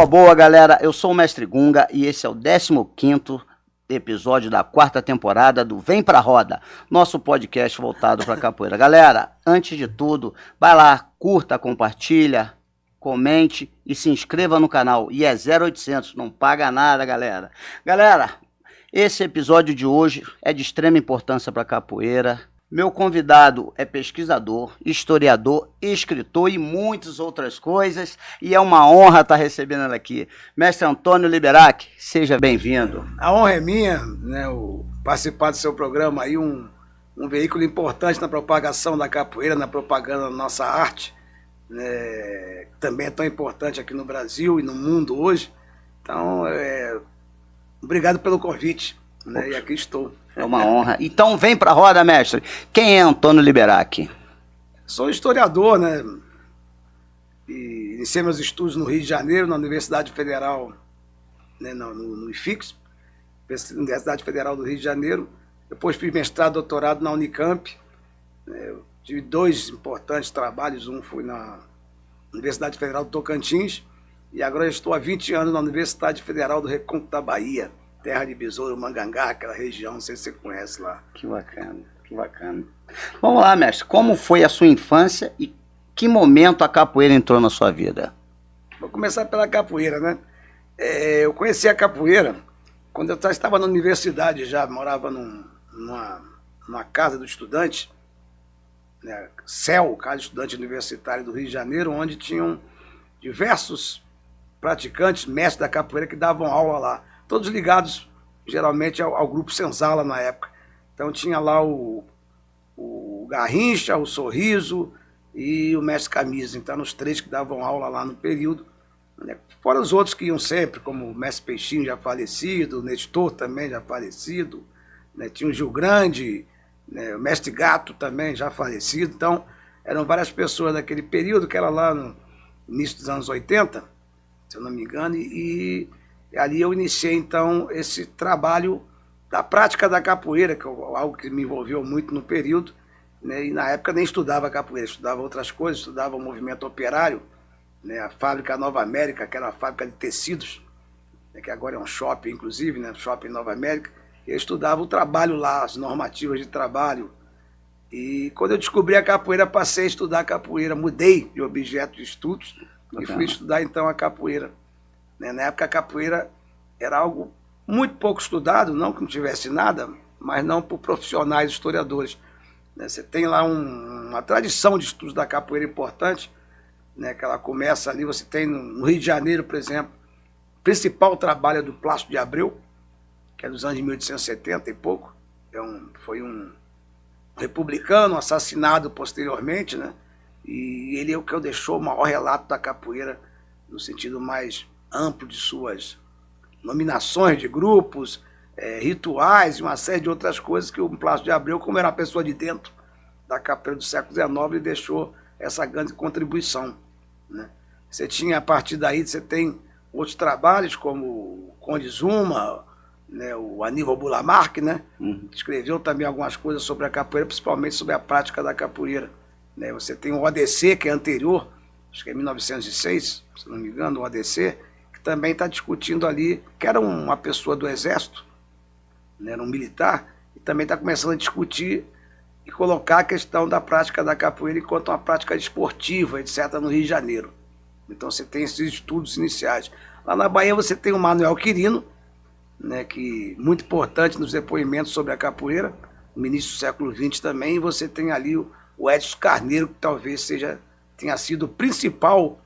Boa, galera. Eu sou o Mestre Gunga e esse é o 15º episódio da 4ª temporada do Vem Pra Roda, nosso podcast voltado pra capoeira. Galera, antes de tudo, vai lá, curta, compartilha, comente e se inscreva no canal. E é 0800, não paga nada, galera. Galera, esse episódio de hoje é de extrema importância pra capoeira. Meu convidado é pesquisador, historiador, escritor e muitas outras coisas, e é uma honra estar recebendo ele aqui. Mestre Antônio Liberac, seja bem-vindo. A honra é minha, né, participar do seu programa aí, um veículo importante na propagação da capoeira, na propaganda da nossa arte, né, também é tão importante aqui no Brasil e no mundo hoje. Então, obrigado pelo convite, né, e aqui estou. É uma honra. Então vem pra roda, mestre. Quem é Antônio Liberac? Sou historiador, né? E iniciei meus estudos no Rio de Janeiro, na Universidade Federal, né, no IFIX, Universidade Federal do Rio de Janeiro. Depois fiz mestrado e doutorado na Unicamp. Eu tive 2 importantes trabalhos. Um foi na Universidade Federal do Tocantins e agora estou há 20 anos na Universidade Federal do Recôncavo da Bahia. Terra de Besouro, Mangangá, aquela região, não sei se você conhece lá. Que bacana, que bacana. Vamos lá, mestre, como foi a sua infância e que momento a capoeira entrou na sua vida? Vou começar pela capoeira, né? Eu conheci a capoeira quando eu estava na universidade já, morava numa casa do estudante, né? CEL, Casa de Estudante Universitário do Rio de Janeiro, onde tinham diversos praticantes, mestres da capoeira que davam aula lá. Todos ligados, geralmente, ao grupo Senzala na época. Então tinha lá o Garrincha, o Sorriso e o Mestre Camisa. Então, os 3 que davam aula lá no período. Né? Fora os outros que iam sempre, como o Mestre Peixinho, já falecido, o Nestor também já falecido. Né? Tinha o Gil Grande, né? O Mestre Gato também já falecido. Então, eram várias pessoas daquele período, que era lá no início dos anos 80, se eu não me engano, e ali eu iniciei, então, esse trabalho da prática da capoeira, que é algo que me envolveu muito no período, né? E na época nem estudava capoeira, estudava outras coisas, estudava o movimento operário, né? A fábrica Nova América, que era uma fábrica de tecidos, né? Que agora é um shopping, inclusive, né? Shopping Nova América. Eu estudava o trabalho lá, as normativas de trabalho. E quando eu descobri a capoeira, passei a estudar a capoeira, mudei de objeto de estudos e fui estudar, então, a capoeira. Na época, a capoeira era algo muito pouco estudado, não que não tivesse nada, mas não por profissionais historiadores. Você tem lá uma tradição de estudos da capoeira importante, né, que ela começa ali, você tem no Rio de Janeiro, por exemplo, o principal trabalho é do Plácido de Abreu, que é dos anos de 1870 e pouco. Foi um republicano assassinado posteriormente, né, e ele é o que deixou o maior relato da capoeira no sentido mais amplo de suas nominações de grupos, rituais e uma série de outras coisas que o Plácido de Abreu, como era uma pessoa de dentro da capoeira do século XIX, ele deixou essa grande contribuição, né? Você tinha, a partir daí, você tem outros trabalhos, como o Conde Zuma, né, o Aníbal Bulamarque, né, escreveu também algumas coisas sobre a capoeira, principalmente sobre a prática da capoeira, né? Você tem o ODC, que é anterior, acho que é 1906, se não me engano, o ODC, também está discutindo ali, que era uma pessoa do Exército, né, era um militar, e também está começando a discutir e colocar a questão da prática da capoeira enquanto uma prática esportiva, etc., no Rio de Janeiro. Então você tem esses estudos iniciais. Lá na Bahia você tem o Manuel Quirino, né, que muito importante nos depoimentos sobre a capoeira, no início do século XX também, e você tem ali o Edson Carneiro, que talvez tenha sido o principal,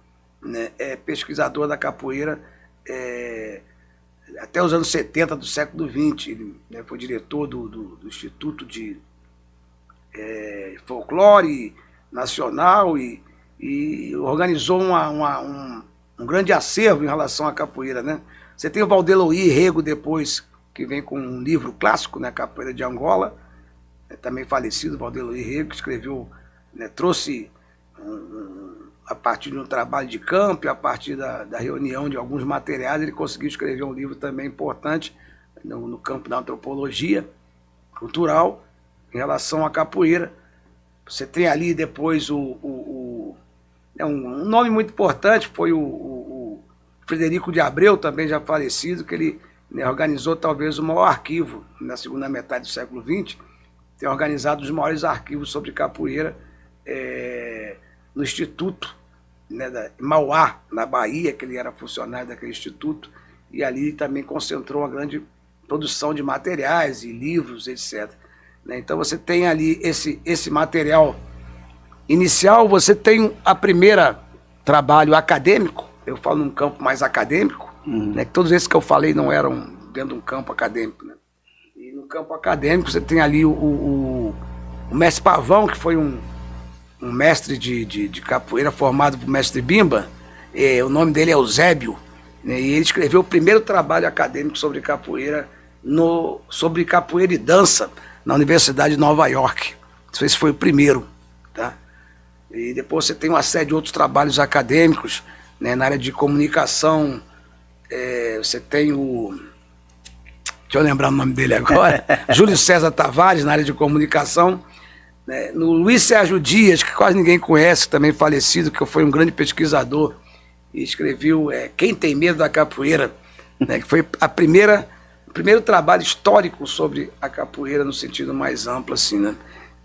né, pesquisador da capoeira até os anos 70 do século XX. Ele, né, foi diretor do Instituto de Folclore Nacional e organizou um grande acervo em relação à capoeira, né? Você tem o Valdeloí Rego depois, que vem com um livro clássico, né, Capoeira de Angola, também falecido, Valdeloí Rego, que escreveu, né, trouxe a partir de um trabalho de campo, a partir da reunião de alguns materiais, ele conseguiu escrever um livro também importante no campo da antropologia cultural em relação à capoeira. Você tem ali depois um nome muito importante, foi o Frederico de Abreu, também já falecido, que ele, né, organizou talvez o maior arquivo na segunda metade do século XX, tem organizado os maiores arquivos sobre capoeira no Instituto, né, da Mauá, na Bahia, que ele era funcionário daquele instituto, e ali também concentrou uma grande produção de materiais e livros, etc. Né? Então você tem ali esse material inicial, você tem a primeira trabalho acadêmico, eu falo num campo mais acadêmico, né, que todos esses que eu falei não eram dentro de um campo acadêmico, né? E no campo acadêmico você tem ali o mestre Pavão, que foi um mestre de capoeira formado por mestre Bimba, o nome dele é Eusébio, né, e ele escreveu o primeiro trabalho acadêmico sobre capoeira e dança na Universidade de Nova York. Esse foi o primeiro, tá? E depois você tem uma série de outros trabalhos acadêmicos, né, na área de comunicação. Você tem deixa eu lembrar o nome dele agora, Júlio César Tavares, na área de comunicação, né, no Luiz Sérgio Dias, que quase ninguém conhece, também falecido, que foi um grande pesquisador, e escreveu Quem Tem Medo da Capoeira, né, que foi o primeiro trabalho histórico sobre a capoeira no sentido mais amplo, assim, né?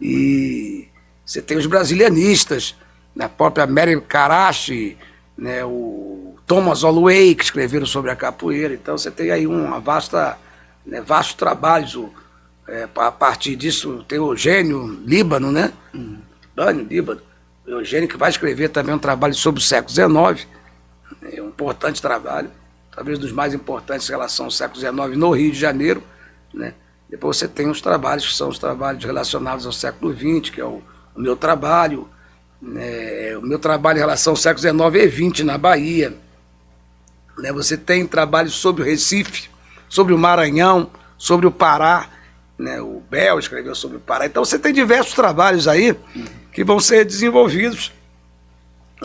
E você tem os brasilianistas, né, a própria Mary Karachi, né, o Thomas Holloway, que escreveram sobre a capoeira. Então você tem aí vastos trabalhos. A partir disso tem o Eugênio Líbano, né? Líbano. O Eugênio, que vai escrever também um trabalho sobre o século XIX, um importante trabalho, talvez dos mais importantes em relação ao século XIX no Rio de Janeiro, né? Depois você tem os trabalhos que são os trabalhos relacionados ao século XX, que é o meu trabalho, né? O meu trabalho em relação ao século XIX e XX na Bahia, né? Você tem trabalhos sobre o Recife, sobre o Maranhão, sobre o Pará, né? O Bel escreveu sobre o Pará. Então você tem diversos trabalhos aí que vão ser desenvolvidos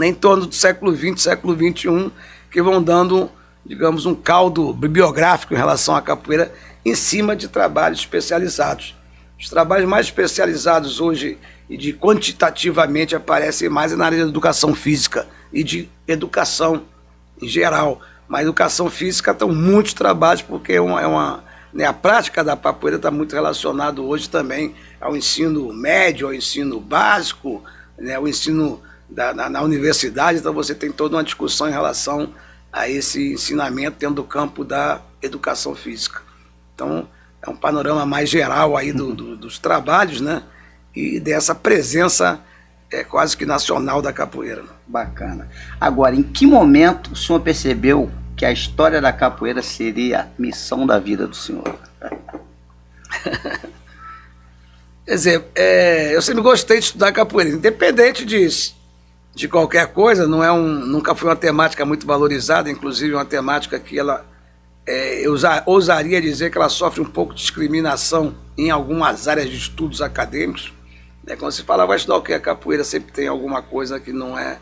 em torno do século XX, século XXI, que vão dando, digamos, um caldo bibliográfico em relação à capoeira em cima de trabalhos especializados. Os trabalhos mais especializados hoje e de quantitativamente aparecem mais na área da educação física e de educação em geral. Mas educação física estão muitos trabalhos, porque né, a prática da capoeira está muito relacionada hoje também ao ensino médio, ao ensino básico, né, ao ensino na universidade. Então você tem toda uma discussão em relação a esse ensinamento dentro do campo da educação física. Então é um panorama mais geral aí dos trabalhos, né, e dessa presença quase que nacional da capoeira. Bacana. Agora, em que momento o senhor percebeu que a história da capoeira seria a missão da vida do senhor? Quer dizer, eu sempre gostei de estudar capoeira, independente de qualquer coisa. Nunca foi uma temática muito valorizada, inclusive uma temática que eu ousaria dizer que ela sofre um pouco de discriminação em algumas áreas de estudos acadêmicos. Quando se fala, vai estudar o que? A capoeira sempre tem alguma coisa que não é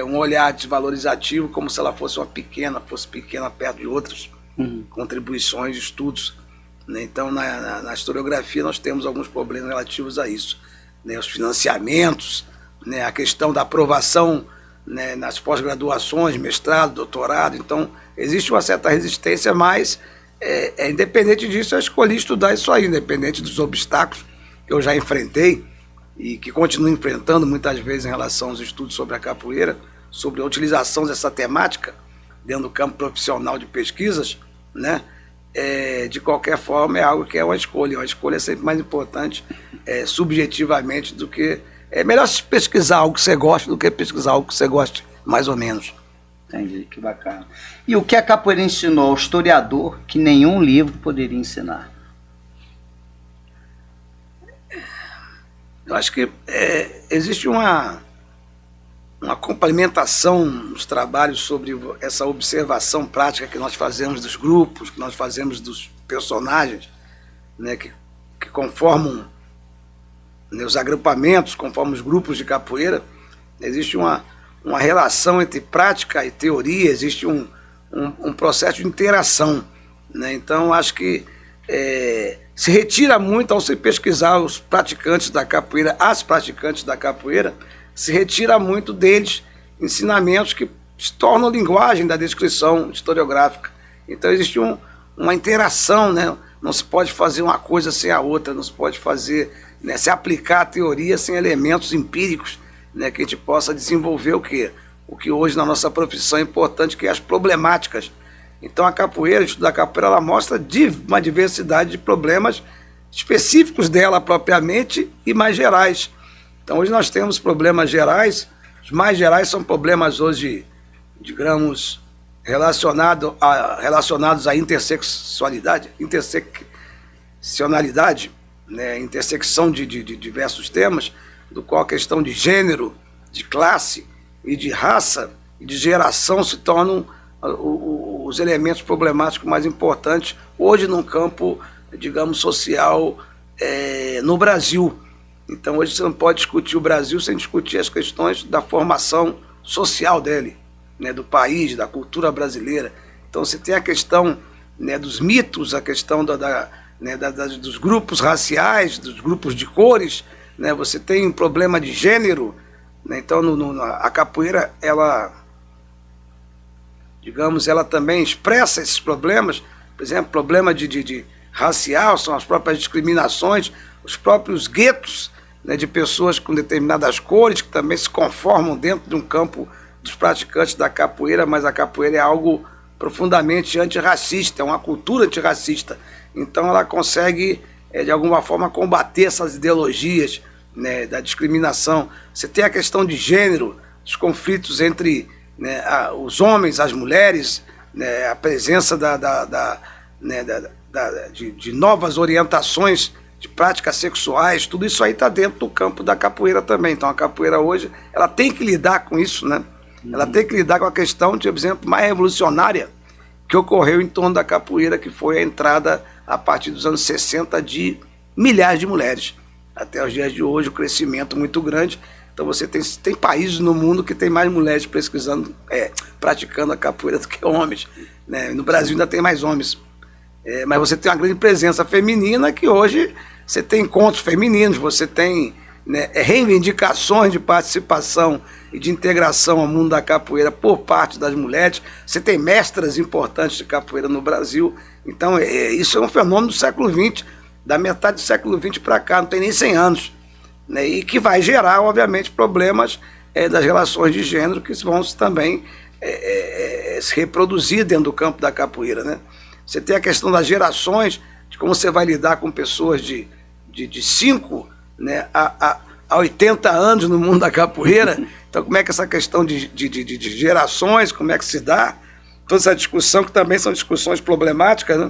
um olhar desvalorizativo, como se ela fosse pequena perto de outras contribuições, estudos. Então, na historiografia, nós temos alguns problemas relativos a isso. Os financiamentos, a questão da aprovação, nas pós-graduações, mestrado, doutorado. Então, existe uma certa resistência, mas, independente disso, eu escolhi estudar isso aí, independente dos obstáculos que eu já enfrentei e que continuo enfrentando muitas vezes em relação aos estudos sobre a capoeira, sobre a utilização dessa temática dentro do campo profissional de pesquisas, né? De qualquer forma, é algo que é uma escolha. Uma escolha é sempre mais importante subjetivamente do que... É melhor pesquisar algo que você gosta do que pesquisar algo que você goste mais ou menos. Entendi, que bacana. E o que a capoeira ensinou ao historiador que nenhum livro poderia ensinar? Eu acho que existe uma complementação nos trabalhos sobre essa observação prática que nós fazemos dos grupos, que nós fazemos dos personagens, né, que conformam, né, os agrupamentos, conformam os grupos de capoeira. Existe uma relação entre prática e teoria, existe um processo de interação, né? Então, acho que se retira muito ao se pesquisar os praticantes da capoeira, as praticantes da capoeira, se retira muito deles ensinamentos que se tornam linguagem da descrição historiográfica. Então existe uma interação, né? Não se pode fazer uma coisa sem a outra, não se pode fazer, né, se aplicar a teoria sem elementos empíricos, né, que a gente possa desenvolver o quê? O que hoje na nossa profissão é importante, que é as problemáticas. Então a capoeira, o estudo da capoeira, ela mostra uma diversidade de problemas específicos dela propriamente e mais gerais. Então hoje nós temos problemas gerais, os mais gerais são problemas hoje, digamos, relacionados à interseccionalidade, né, intersecção de diversos temas, do qual a questão de gênero, de classe e de raça e de geração se tornam os elementos problemáticos mais importantes hoje num campo, digamos, social no Brasil. Então hoje você não pode discutir o Brasil sem discutir as questões da formação social dele, né, do país, da cultura brasileira. Então você tem a questão, né, dos mitos, a questão dos grupos raciais, dos grupos de cores, né, você tem um problema de gênero, né, então a capoeira, ela, digamos, ela também expressa esses problemas, por exemplo, problema de racial, são as próprias discriminações, os próprios guetos, né, de pessoas com determinadas cores que também se conformam dentro de um campo dos praticantes da capoeira, mas a capoeira é algo profundamente antirracista, é uma cultura antirracista. Então ela consegue, de alguma forma, combater essas ideologias, né, da discriminação. Você tem a questão de gênero, os conflitos entre, né, os homens, as mulheres, né, a presença de novas orientações de práticas sexuais, tudo isso aí está dentro do campo da capoeira também. Então a capoeira hoje, ela tem que lidar com isso, né? Ela tem que lidar com a questão, de exemplo, mais revolucionária que ocorreu em torno da capoeira, que foi a entrada, a partir dos anos 60, de milhares de mulheres. Até os dias de hoje, o crescimento muito grande. Então você tem países no mundo que tem mais mulheres praticando a capoeira do que homens, né? No Brasil ainda tem mais homens. Mas você tem uma grande presença feminina, que hoje você tem encontros femininos, você tem, né, reivindicações de participação e de integração ao mundo da capoeira por parte das mulheres. Você tem mestras importantes de capoeira no Brasil. Então isso é um fenômeno do século XX, da metade do século XX para cá, não tem nem 100 anos, né, e que vai gerar, obviamente, problemas das relações de gênero, que vão também se reproduzir dentro do campo da capoeira, né? Você tem a questão das gerações, de como você vai lidar com pessoas de 5, né, a 80 anos no mundo da capoeira. Então como é que essa questão de gerações, como é que se dá? Toda essa discussão, que também são discussões problemáticas, né?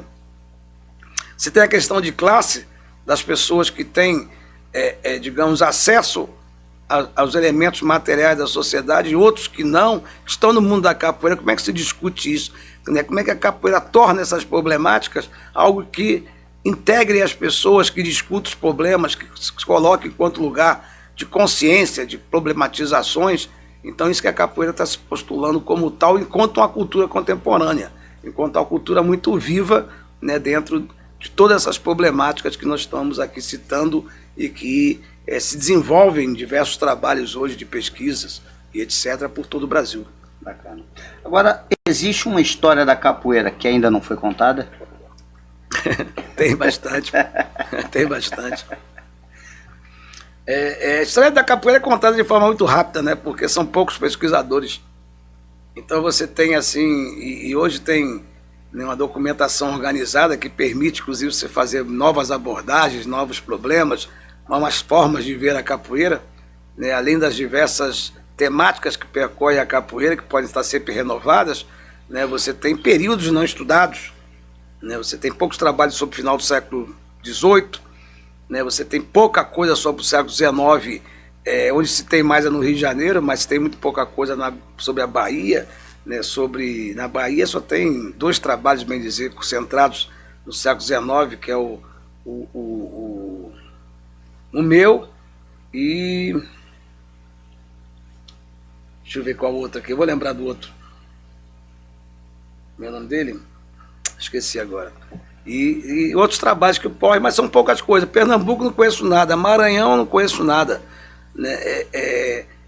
Você tem a questão de classe, das pessoas que têm, digamos, acesso aos elementos materiais da sociedade, e outros que não, que estão no mundo da capoeira. Como é que se discute isso? Como é que a capoeira torna essas problemáticas algo que integre as pessoas, que discutam os problemas, que se coloque enquanto lugar de consciência, de problematizações? Então isso que a capoeira está se postulando como tal, enquanto uma cultura contemporânea, enquanto uma cultura muito viva, né, dentro de todas essas problemáticas que nós estamos aqui citando e que se desenvolvem em diversos trabalhos hoje de pesquisas e etc. por todo o Brasil. Bacana. Agora, existe uma história da capoeira que ainda não foi contada? Tem bastante. Tem bastante. A história da capoeira é contada de forma muito rápida, né? Porque são poucos pesquisadores. Então você tem assim, e hoje tem, né, uma documentação organizada que permite, inclusive, você fazer novas abordagens, novos problemas, novas formas de ver a capoeira, né? Além das diversas temáticas que percorrem a capoeira, que podem estar sempre renovadas, né? Você tem períodos não estudados, né? Você tem poucos trabalhos sobre o final do século XVIII, né? Você tem pouca coisa sobre o século XIX, onde se tem mais é no Rio de Janeiro, mas tem muito pouca coisa sobre a Bahia, né? Na Bahia só tem 2 trabalhos, bem dizer, concentrados no século XIX, que é o meu e... Deixa eu ver qual outro aqui, eu vou lembrar do outro. Meu nome dele? Esqueci agora. E outros trabalhos que ocorrem, mas são poucas coisas. Pernambuco não conheço nada, Maranhão não conheço nada, né?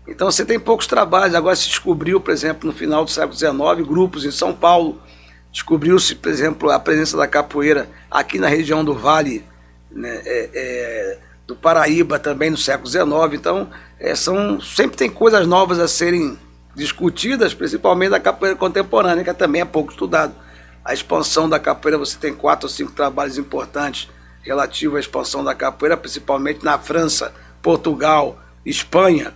Então você tem poucos trabalhos. Agora se descobriu, por exemplo, no final do século XIX, grupos em São Paulo. Descobriu-se, por exemplo, a presença da capoeira aqui na região do Vale, né, do Paraíba, também no século XIX. Então, sempre tem coisas novas a serem discutidas, principalmente da capoeira contemporânea, que também é pouco estudado. A expansão da capoeira, você tem 4 ou 5 trabalhos importantes relativos à expansão da capoeira, principalmente na França, Portugal, Espanha,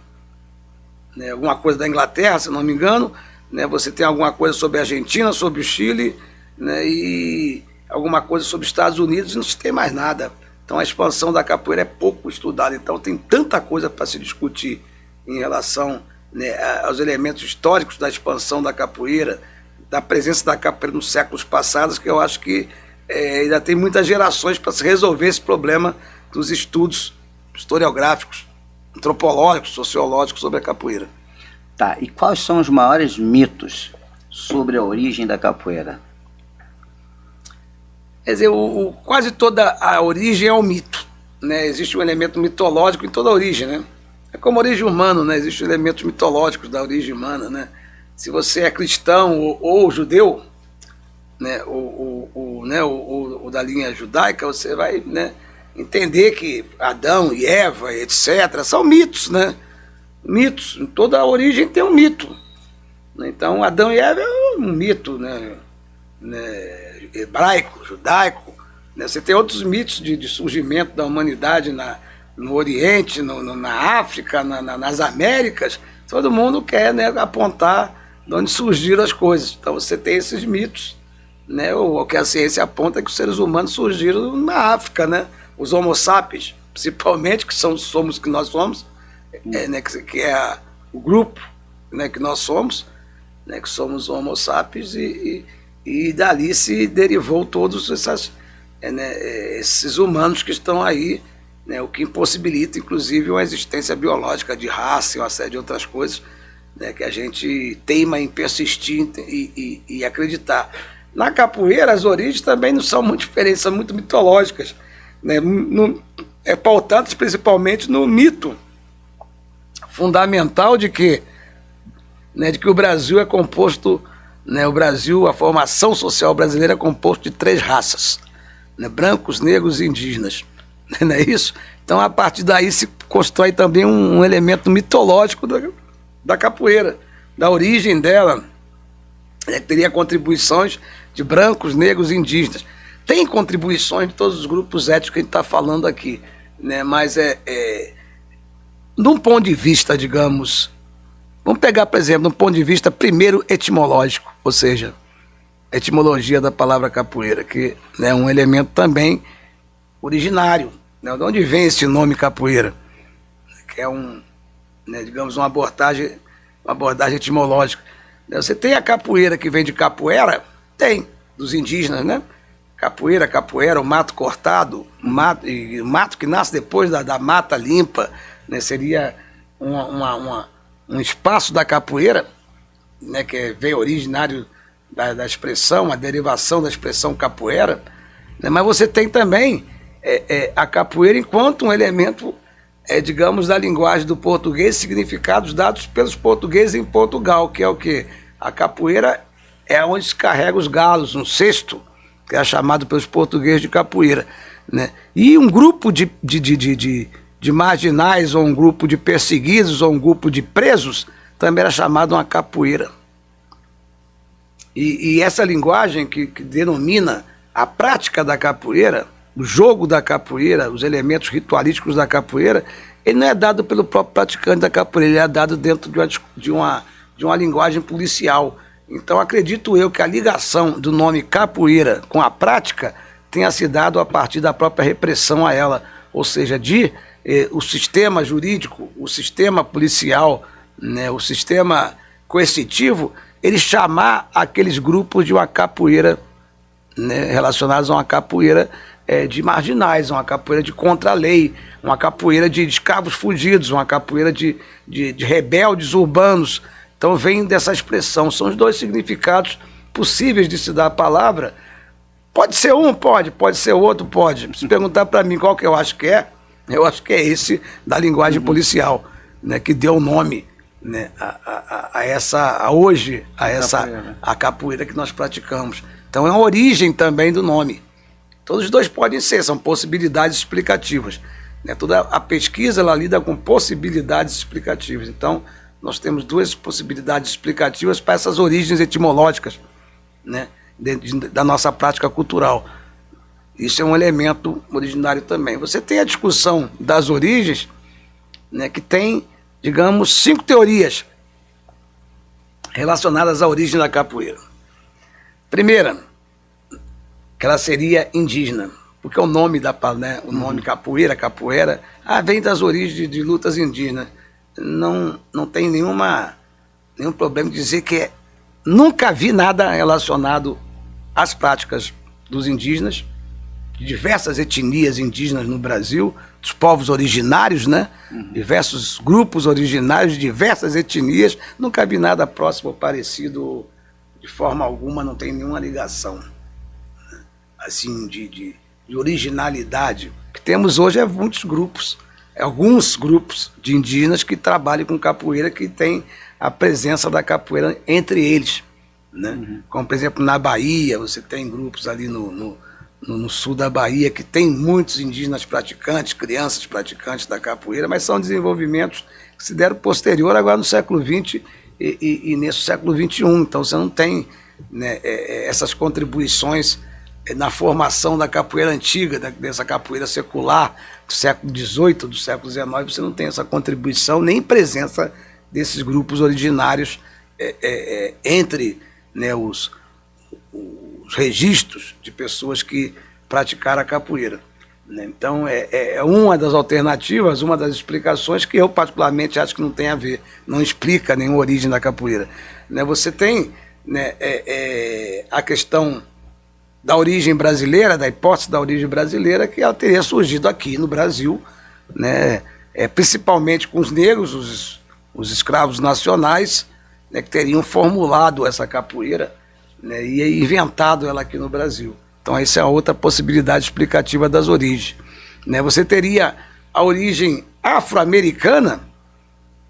né, alguma coisa da Inglaterra, se não me engano, né, você tem alguma coisa sobre a Argentina, sobre o Chile, né, e alguma coisa sobre os Estados Unidos, e não se tem mais nada. Então a expansão da capoeira é pouco estudada, então tem tanta coisa para se discutir em relação, né, aos elementos históricos da expansão da capoeira, da presença da capoeira nos séculos passados, que eu acho que ainda tem muitas gerações para se resolver esse problema dos estudos historiográficos, antropológicos, sociológicos sobre a capoeira. Tá, e quais são os maiores mitos sobre a origem da capoeira? Quer dizer, quase toda a origem é um mito, né? Existe um elemento mitológico em toda a origem, né? É como a origem humana, né? Existem elementos mitológicos da origem humana, né? Se você é cristão ou judeu, né? O da linha judaica, você vai, né, entender que Adão e Eva, etc., são mitos, né? Mitos. Em toda a origem tem um mito. Então, Adão e Eva é um mito, né? Hebraico, judaico, né? Você tem outros mitos de surgimento da humanidade no Oriente, na África, nas Américas. Todo mundo quer, né, apontar de onde surgiram as coisas. Então você tem esses mitos, né? O que a ciência aponta é que os seres humanos surgiram na África, né? Os Homo sapiens, principalmente, que somos que nós somos, né, que é o grupo, né, que nós somos, né, que somos Homo sapiens, e dali se derivou todos esses humanos que estão aí, né, o que impossibilita, inclusive, uma existência biológica de raça e uma série de outras coisas, né, que a gente teima em persistir e acreditar. Na capoeira, as origens também não são muito diferentes, são muito mitológicas, né, pautadas principalmente no mito fundamental de que o Brasil é composto, né, a formação social brasileira é composta de 3 raças, né, brancos, negros e indígenas, não é isso? Então, a partir daí se constrói também um elemento mitológico da capoeira, da origem dela, né, teria contribuições de brancos, negros e indígenas. Tem contribuições de todos os grupos étnicos que a gente está falando aqui, né, mas de um ponto de vista, digamos, vamos pegar, por exemplo, de um ponto de vista primeiro etimológico, ou seja, a etimologia da palavra capoeira, que é um elemento também originário, né? De onde vem esse nome capoeira? Que é digamos, uma abordagem etimológica. Você tem a capoeira que vem de capoeira, tem, dos indígenas, né? Capoeira, o mato cortado, o mato que nasce depois da mata limpa, né? Seria um espaço da capoeira, né, que veio originário da expressão, a derivação da expressão capoeira, né, mas você tem também a capoeira enquanto um elemento, digamos, da linguagem do português, significados dados pelos portugueses em Portugal, que é o quê? A capoeira é onde se carrega os galos, um cesto, que é chamado pelos portugueses de capoeira, né? E um grupo de marginais, ou um grupo de perseguidos, ou um grupo de presos, também era chamado uma capoeira. E essa linguagem que denomina a prática da capoeira, o jogo da capoeira, os elementos ritualísticos da capoeira, ele não é dado pelo próprio praticante da capoeira, ele é dado dentro de uma linguagem policial. Então acredito eu que a ligação do nome capoeira com a prática tenha se dado a partir da própria repressão a ela, ou seja, o sistema jurídico, o sistema policial, né, o sistema coercitivo, ele chamar aqueles grupos de uma capoeira, né, relacionados a uma capoeira de marginais, uma capoeira de contra-lei, uma capoeira de escravos fugidos, uma capoeira de rebeldes urbanos. Então vem dessa expressão, são os 2 significados possíveis de se dar a palavra. Pode ser um, pode ser outro, pode. Se perguntar para mim qual que eu acho que é esse da linguagem policial, né, que deu o nome né, a capoeira que nós praticamos. Então é uma origem também do nome. Todos os dois podem ser, são possibilidades explicativas. Né? Toda a pesquisa ela lida com possibilidades explicativas. Então nós temos duas possibilidades explicativas para essas origens etimológicas, né, da nossa prática cultural. Isso é um elemento originário também. Você tem a discussão das origens, né, que tem, digamos, 5 teorias relacionadas à origem da capoeira. Primeira, que ela seria indígena, porque o nome o nome capoeira, vem das origens de lutas indígenas. Não tem nenhum problema de dizer que nunca vi nada relacionado às práticas dos indígenas, de diversas etnias indígenas no Brasil, dos povos originários, né? Diversos grupos originários de diversas etnias, nunca vi nada próximo ou parecido, de forma alguma, não tem nenhuma ligação, né, assim, de originalidade. O que temos hoje é alguns grupos de indígenas que trabalham com capoeira, que tem a presença da capoeira entre eles, né? Como, por exemplo, na Bahia, você tem grupos ali no sul da Bahia, que tem muitos indígenas praticantes, crianças praticantes da capoeira, mas são desenvolvimentos que se deram posterior agora no século XX e nesse século XXI. Então você não tem, né, essas contribuições na formação da capoeira antiga, dessa capoeira secular do século XVIII, do século XIX, você não tem essa contribuição nem presença desses grupos originários entre, né, os registros de pessoas que praticaram a capoeira, né? Então é uma das alternativas, uma das explicações que eu particularmente acho que não tem a ver, não explica nenhuma origem da capoeira, né? Você tem, né, a questão da origem brasileira, da hipótese da origem brasileira, que ela teria surgido aqui no Brasil, né, principalmente com os negros, os escravos nacionais, né, que teriam formulado essa capoeira, né, e inventado ela aqui no Brasil. Então essa é a outra possibilidade explicativa das origens, né? Você teria a origem afro-americana,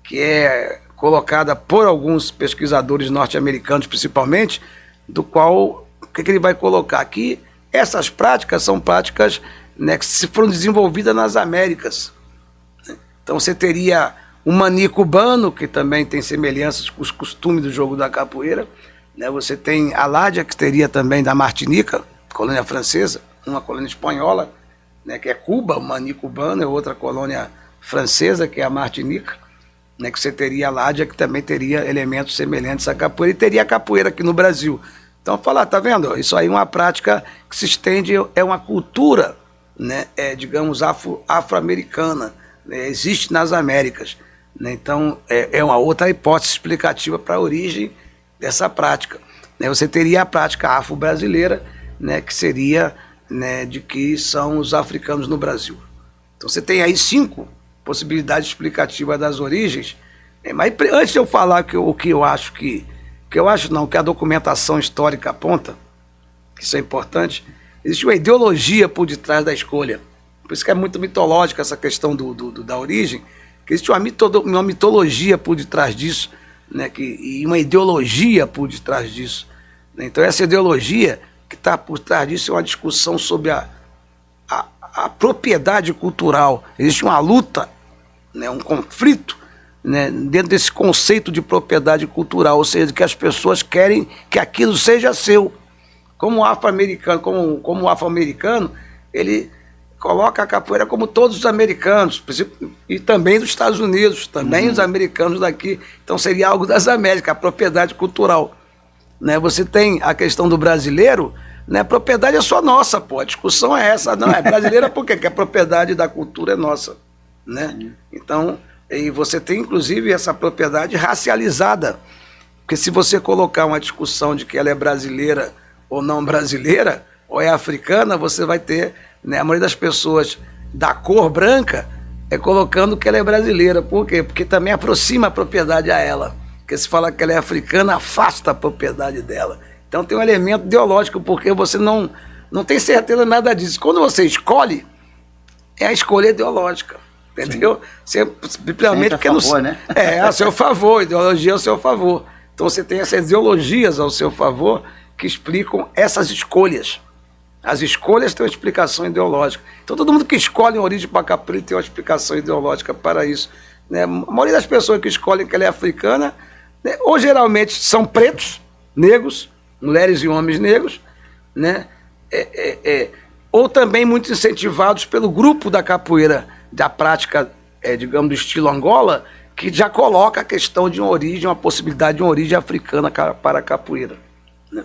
que é colocada por alguns pesquisadores norte-americanos principalmente, do qual, o que ele vai colocar aqui? Essas práticas são práticas, né, que foram desenvolvidas nas Américas. Então você teria o mani cubano, que também tem semelhanças com os costumes do jogo da capoeira, né? Você tem a ládia, que teria também da Martinica, colônia francesa, uma colônia espanhola, né, que é Cuba, o mani cubano, é outra colônia francesa, que é a Martinica, né, que você teria a ládia, que também teria elementos semelhantes à capoeira, e teria a capoeira aqui no Brasil. Então, falar, tá vendo? Isso aí é uma prática que se estende, é uma cultura, né, digamos, afro-americana, né, existe nas Américas, né? Então, é uma outra hipótese explicativa para a origem dessa prática, né? Você teria a prática afro-brasileira, né, que seria, né, de que são os africanos no Brasil. Então você tem aí 5 possibilidades explicativas das origens, mas antes de eu falar que a documentação histórica aponta, que isso é importante, existe uma ideologia por detrás da escolha. Por isso que é muito mitológica essa questão da origem, que existe uma mitologia por detrás disso, né, e uma ideologia por detrás disso, né? Então essa ideologia que está por trás disso é uma discussão sobre a propriedade cultural. Existe uma luta, né, um conflito, né, dentro desse conceito de propriedade cultural, ou seja, que as pessoas querem que aquilo seja seu. Como o afro-americano, ele coloca a capoeira como todos os americanos, e também dos Estados Unidos, também os americanos daqui. Então seria algo das Américas, a propriedade cultural, né? Você tem a questão do brasileiro, né? A propriedade é só nossa, pô. A discussão é essa. Não, é brasileira por quê? Porque a propriedade da cultura é nossa, né? Então, e você tem inclusive essa propriedade racializada, porque se você colocar uma discussão de que ela é brasileira ou não brasileira, ou é africana, você vai ter, né, a maioria das pessoas da cor branca colocando que ela é brasileira. Por quê? Porque também aproxima a propriedade a ela. Porque se fala que ela é africana, afasta a propriedade dela. Então tem um elemento ideológico, porque você não tem certeza nada disso. Quando você escolhe, é a escolha ideológica. entendeu? Simplesmente porque a favor, né? a seu favor, ideologia ao seu favor. Então você tem essas ideologias ao seu favor que explicam essas escolhas. As escolhas têm uma explicação ideológica. Então todo mundo que escolhe uma origem para a capoeira tem uma explicação ideológica para isso, né? A maioria das pessoas que escolhem que ela é africana, né, ou geralmente são pretos, negros, mulheres e homens negros, né? Ou também muito incentivados pelo grupo da capoeira, da prática, digamos, do estilo Angola, que já coloca a questão de uma origem, uma possibilidade de uma origem africana para a capoeira, né?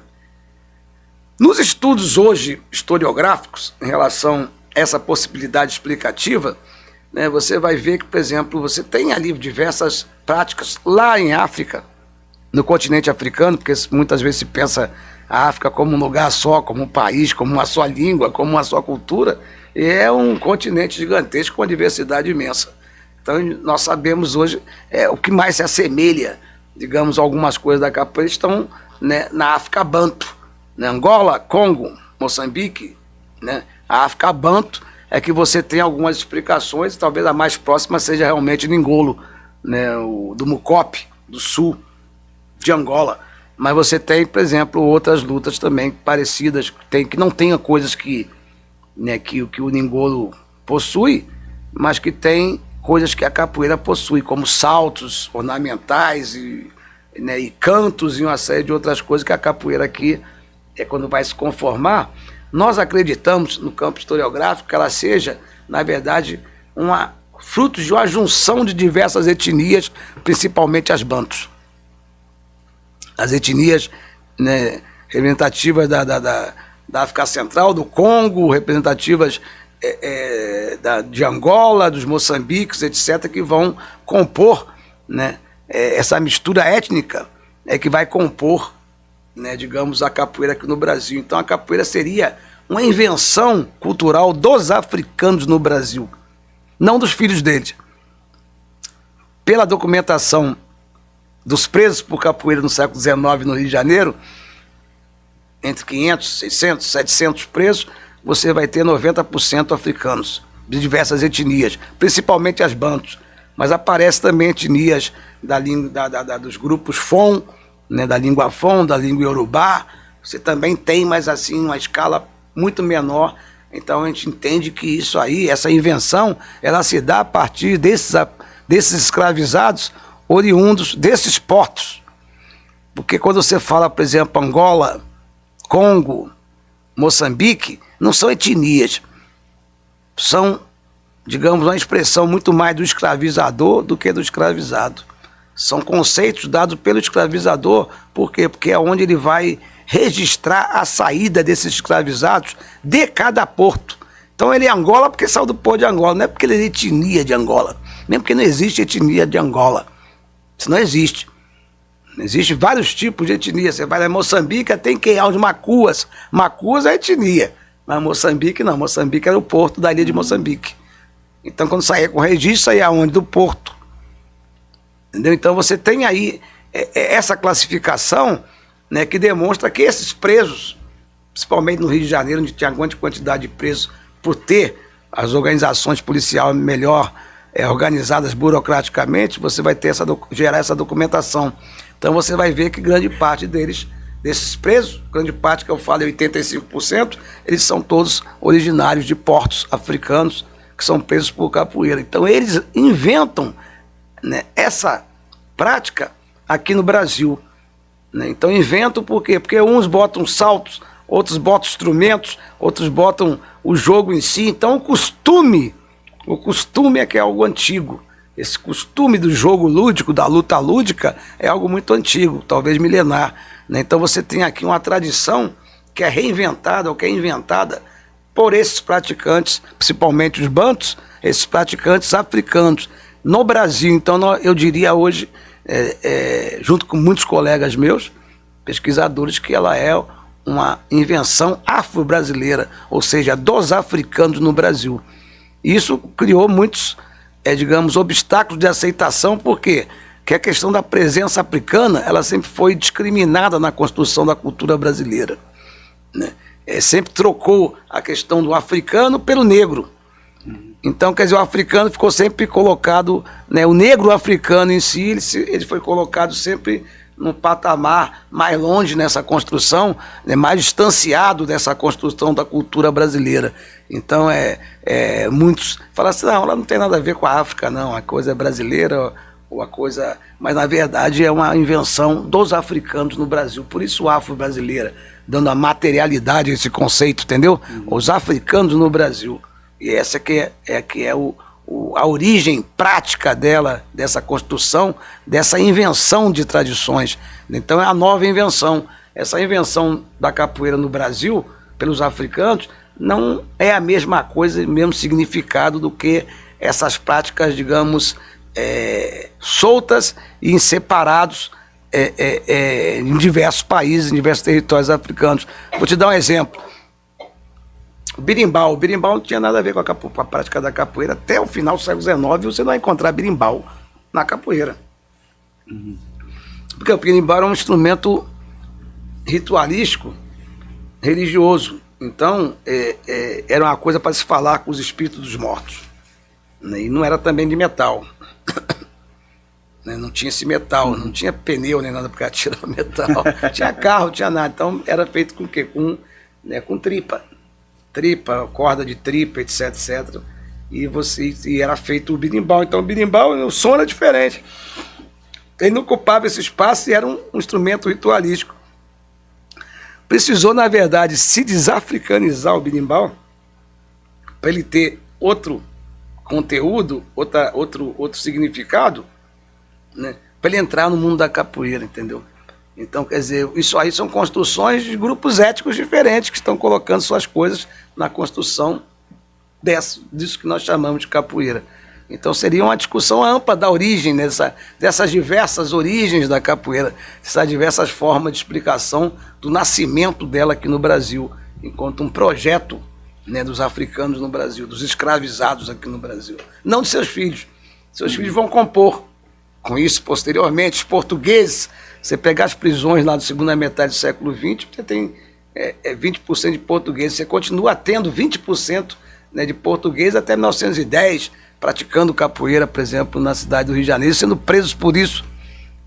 Nos estudos hoje historiográficos, em relação a essa possibilidade explicativa, né, você vai ver que, por exemplo, você tem ali diversas práticas lá em África, no continente africano, porque muitas vezes se pensa a África como um lugar só, como um país, como uma só língua, como uma só cultura, e é um continente gigantesco com uma diversidade imensa. Então nós sabemos hoje o que mais se assemelha, digamos, algumas coisas da capoeira estão, né, na África Banto, né, Angola, Congo, Moçambique, né, a África Banto é que você tem algumas explicações, talvez a mais próxima seja realmente o Ngolo, né, do Mucope, do sul de Angola. Mas você tem, por exemplo, outras lutas também parecidas, que não tenham coisas que o Ngolo possui, mas que tem coisas que a capoeira possui, como saltos ornamentais e cantos e uma série de outras coisas que a capoeira aqui, quando vai se conformar, nós acreditamos no campo historiográfico que ela seja, na verdade, fruto de uma junção de diversas etnias, principalmente as bantos. As etnias, né, representativas da África Central, do Congo, representativas de Angola, dos Moçambiques, etc., que vão compor, né, essa mistura étnica que vai compor, né, digamos, a capoeira aqui no Brasil. Então a capoeira seria uma invenção cultural dos africanos no Brasil, não dos filhos deles. Pela documentação dos presos por capoeira no século XIX no Rio de Janeiro, entre 500, 600, 700 presos, você vai ter 90% africanos, de diversas etnias, principalmente as bantos. Mas aparecem também etnias dos grupos Fon, né, da língua Fon, da língua Yorubá. Você também tem, mas assim, uma escala muito menor. Então a gente entende que isso aí, essa invenção, ela se dá a partir desses escravizados oriundos desses portos. Porque quando você fala, por exemplo, Angola, Congo, Moçambique, não são etnias. São, digamos, uma expressão muito mais do escravizador do que do escravizado. São conceitos dados pelo escravizador. Por quê? Porque é onde ele vai registrar a saída desses escravizados de cada porto. Então ele é Angola porque saiu do porto de Angola, não é porque ele é etnia de Angola. Mesmo porque não existe etnia de Angola. Isso não existe. Existem vários tipos de etnia. Você vai lá em Moçambique, tem queião de Macuas. Macuas é etnia. Mas Moçambique não. Moçambique era o porto da ilha de Moçambique. Então quando saía com registro, saía onde? Do porto. Entendeu? Então você tem aí essa classificação, né, que demonstra que esses presos, principalmente no Rio de Janeiro, onde tinha grande quantidade de presos, por ter as organizações policiais melhor organizadas burocraticamente, você vai ter gerar essa documentação. Então você vai ver que grande parte desses presos, grande parte que eu falo, 85%, eles são todos originários de portos africanos, que são presos por capoeira. Então eles inventam, né, essa prática aqui no Brasil. Né? Então inventam por quê? Porque uns botam saltos, outros botam instrumentos, outros botam o jogo em si. Então o costume é que é algo antigo. Esse costume do jogo lúdico, da luta lúdica, é algo muito antigo, talvez milenar. Né? Então você tem aqui uma tradição que é reinventada ou que é inventada por esses praticantes, principalmente os bantos, esses praticantes africanos. No Brasil, então, eu diria hoje, junto com muitos colegas meus, pesquisadores, que ela é uma invenção afro-brasileira, ou seja, dos africanos no Brasil. Isso criou muitos, digamos, obstáculos de aceitação, porque a questão da presença africana, ela sempre foi discriminada na construção da cultura brasileira. Né? Sempre trocou a questão do africano pelo negro. Então, quer dizer, o africano ficou sempre colocado, né, o negro africano em si, ele foi colocado sempre num patamar mais longe nessa construção, né, mais distanciado dessa construção da cultura brasileira. Então, muitos falam assim, não, ela não tem nada a ver com a África, não, a coisa é brasileira, ou a coisa... Mas, na verdade, é uma invenção dos africanos no Brasil, por isso afro-brasileira, dando a materialidade a esse conceito, entendeu? Os africanos no Brasil. E essa que é a origem prática dela, dessa construção, dessa invenção de tradições. Então é a nova invenção. Essa invenção da capoeira no Brasil, pelos africanos, não é a mesma coisa, o mesmo significado do que essas práticas, digamos, soltas e em separados em diversos países, em diversos territórios africanos. Vou te dar um exemplo. O berimbau não tinha nada a ver com a prática da capoeira. Até o final do século XIX você não vai encontrar berimbau na capoeira. Porque o berimbau era um instrumento ritualístico, religioso. Então, era uma coisa para se falar com os espíritos dos mortos. E não era também de metal. Não tinha esse metal, não tinha pneu nem nada para tirar o metal. Tinha carro, tinha nada. Então, era feito com o quê? Com tripa, corda de tripa, etc, etc. E era feito o berimbau. Então o berimbau, o som era diferente. Ele não ocupava esse espaço e era um instrumento ritualístico. Precisou, na verdade, se desafricanizar o berimbau para ele ter outro conteúdo, outro significado, né, para ele entrar no mundo da capoeira, entendeu? Então, quer dizer, isso aí são construções de grupos étnicos diferentes que estão colocando suas coisas na construção disso que nós chamamos de capoeira. Então, seria uma discussão ampla da origem, dessas diversas origens da capoeira, dessas diversas formas de explicação do nascimento dela aqui no Brasil, enquanto um projeto, né, dos africanos no Brasil, dos escravizados aqui no Brasil. Não de seus filhos. Seus filhos vão compor com isso posteriormente. Os portugueses... Você pegar as prisões lá da segunda metade do século XX, você tem 20% de portugueses. Você continua tendo 20%, né, de portugueses até 1910, praticando capoeira, por exemplo, na cidade do Rio de Janeiro, sendo presos por isso.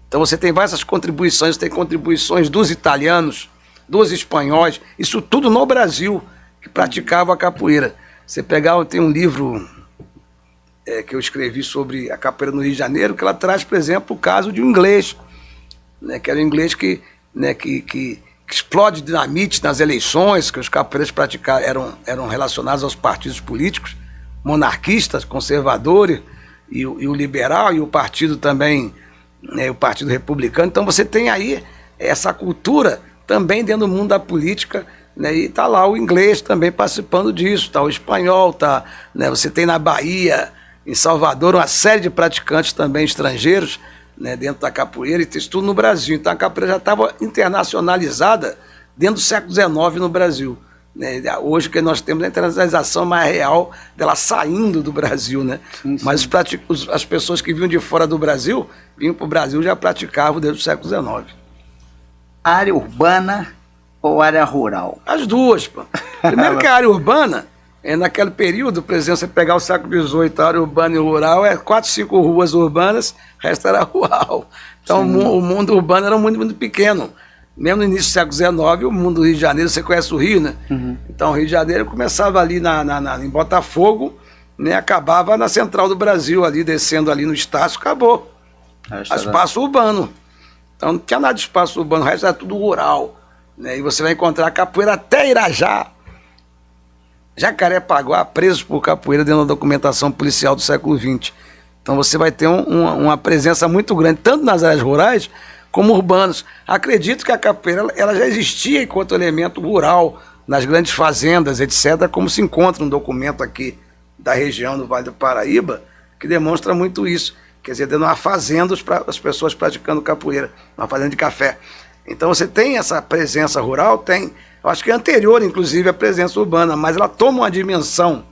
Então você tem várias contribuições, tem contribuições dos italianos, dos espanhóis, isso tudo no Brasil, que praticava a capoeira. Você pegar, tem um livro que eu escrevi sobre a capoeira no Rio de Janeiro, que ela traz, por exemplo, o caso de um inglês, né, que era um inglês que explode dinamite nas eleições, que os capoeiras praticavam, eram relacionados aos partidos políticos, monarquistas, conservadores, e o liberal, e o partido também, né, o Partido Republicano. Então você tem aí essa cultura também dentro do mundo da política, né, e está lá o inglês também participando disso, está o espanhol, né, você tem na Bahia, em Salvador, uma série de praticantes também estrangeiros, né, dentro da capoeira, e isso tudo no Brasil. Então a capoeira já estava internacionalizada dentro do século XIX no Brasil. Né? Hoje que nós temos a internacionalização mais real dela saindo do Brasil. Né? Sim, sim. Mas as pessoas que vinham de fora do Brasil, vinham para o Brasil, já praticavam desde o século XIX. Área urbana ou área rural? As duas. Pô. Primeiro que a área urbana, naquele período, por exemplo, você pegar o século XVIII, a área urbana e rural, 4, 5 ruas urbanas, o resto era rural. Então o mundo urbano era um mundo muito pequeno. Mesmo no início do século XIX, o mundo do Rio de Janeiro, você conhece o Rio, né? Uhum. Então o Rio de Janeiro começava ali em Botafogo, né? Acabava na Central do Brasil, ali descendo ali no Estácio, acabou. Espaço urbano. Então não tinha nada de espaço urbano, o resto era tudo rural. Né? E você vai encontrar capoeira até Irajá, Jacarepaguá, presos por capoeira dentro da documentação policial do século XX. Então você vai ter uma presença muito grande, tanto nas áreas rurais como urbanas. Acredito que a capoeira ela já existia enquanto elemento rural, nas grandes fazendas, etc., como se encontra um documento aqui da região do Vale do Paraíba, que demonstra muito isso. Quer dizer, dentro de uma fazenda, as pessoas praticando capoeira, uma fazenda de café. Então você tem essa presença rural, eu acho que é anterior, inclusive, à presença urbana, mas ela toma uma dimensão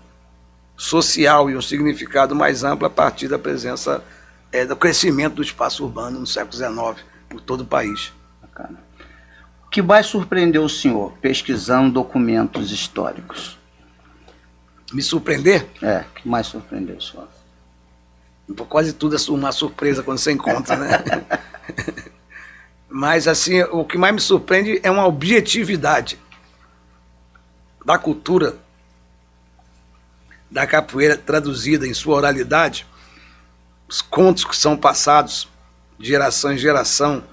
social e um significado mais amplo a partir da presença, do crescimento do espaço urbano no século XIX, por todo o país. Bacana. O que mais surpreendeu o senhor pesquisando documentos históricos? Me surpreender? O que mais surpreendeu, senhor? Quase tudo é uma surpresa quando você encontra, né? Mas, assim, o que mais me surpreende é uma objetividade da cultura da capoeira traduzida em sua oralidade, os contos que são passados de geração em geração,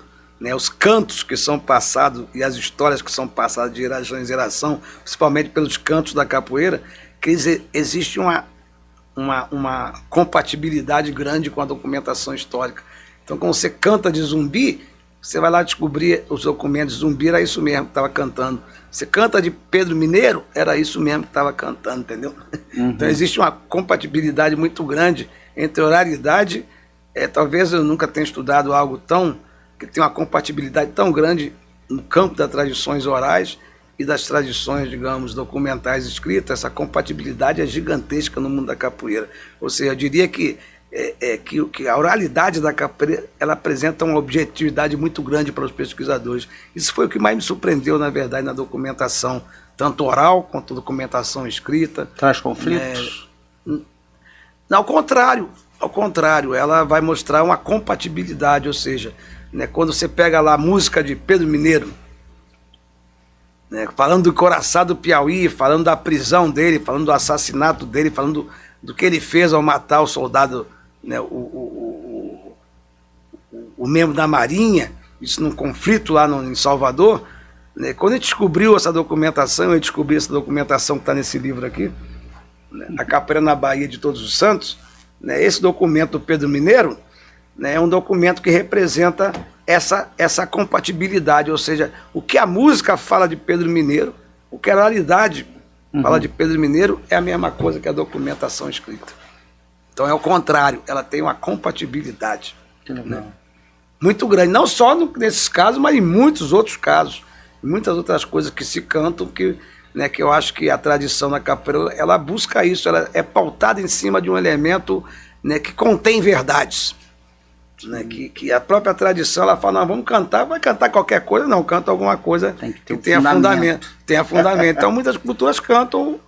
né, os cantos que são passados e as histórias que são passadas de geração em geração, principalmente pelos cantos da capoeira, que existe uma compatibilidade grande com a documentação histórica. Então, quando você canta de Zumbi, você vai lá descobrir os documentos de Zumbi, era isso mesmo que estava cantando. Você canta de Pedro Mineiro, era isso mesmo que estava cantando, entendeu? Então existe uma compatibilidade muito grande entre oralidade, talvez eu nunca tenha estudado algo que tem uma compatibilidade tão grande no campo das tradições orais e das tradições, digamos, documentais escritas. Essa compatibilidade é gigantesca no mundo da capoeira. Ou seja, eu diria que a oralidade da capoeira, ela apresenta uma objetividade muito grande para os pesquisadores. Isso foi o que mais me surpreendeu, na verdade, na documentação, tanto oral quanto documentação escrita. Traz conflitos? Ao contrário, ela vai mostrar uma compatibilidade, ou seja, né, quando você pega lá a música de Pedro Mineiro, né, falando do Coração do Piauí, falando da prisão dele, falando do assassinato dele, falando do que ele fez ao matar o soldado, né, o membro da Marinha, isso num conflito lá em Salvador, né, quando a gente descobriu essa documentação, eu descobri essa documentação que está nesse livro aqui, né, A Capoeira na Bahia de Todos os Santos, né, esse documento do Pedro Mineiro, né, é um documento que representa essa compatibilidade, ou seja, o que a música fala de Pedro Mineiro, o que a realidade fala de Pedro Mineiro é a mesma coisa que a documentação escrita. Então é o contrário, ela tem uma compatibilidade, né, muito grande, não só nesses casos, mas em muitos outros casos, muitas outras coisas que se cantam, que eu acho que a tradição da capoeira, ela busca isso, ela é pautada em cima de um elemento, né, que contém verdades. Né, que a própria tradição, ela fala, não, vamos cantar, vai cantar qualquer coisa, não, canta alguma coisa que tenha fundamento. Então muitas culturas cantam,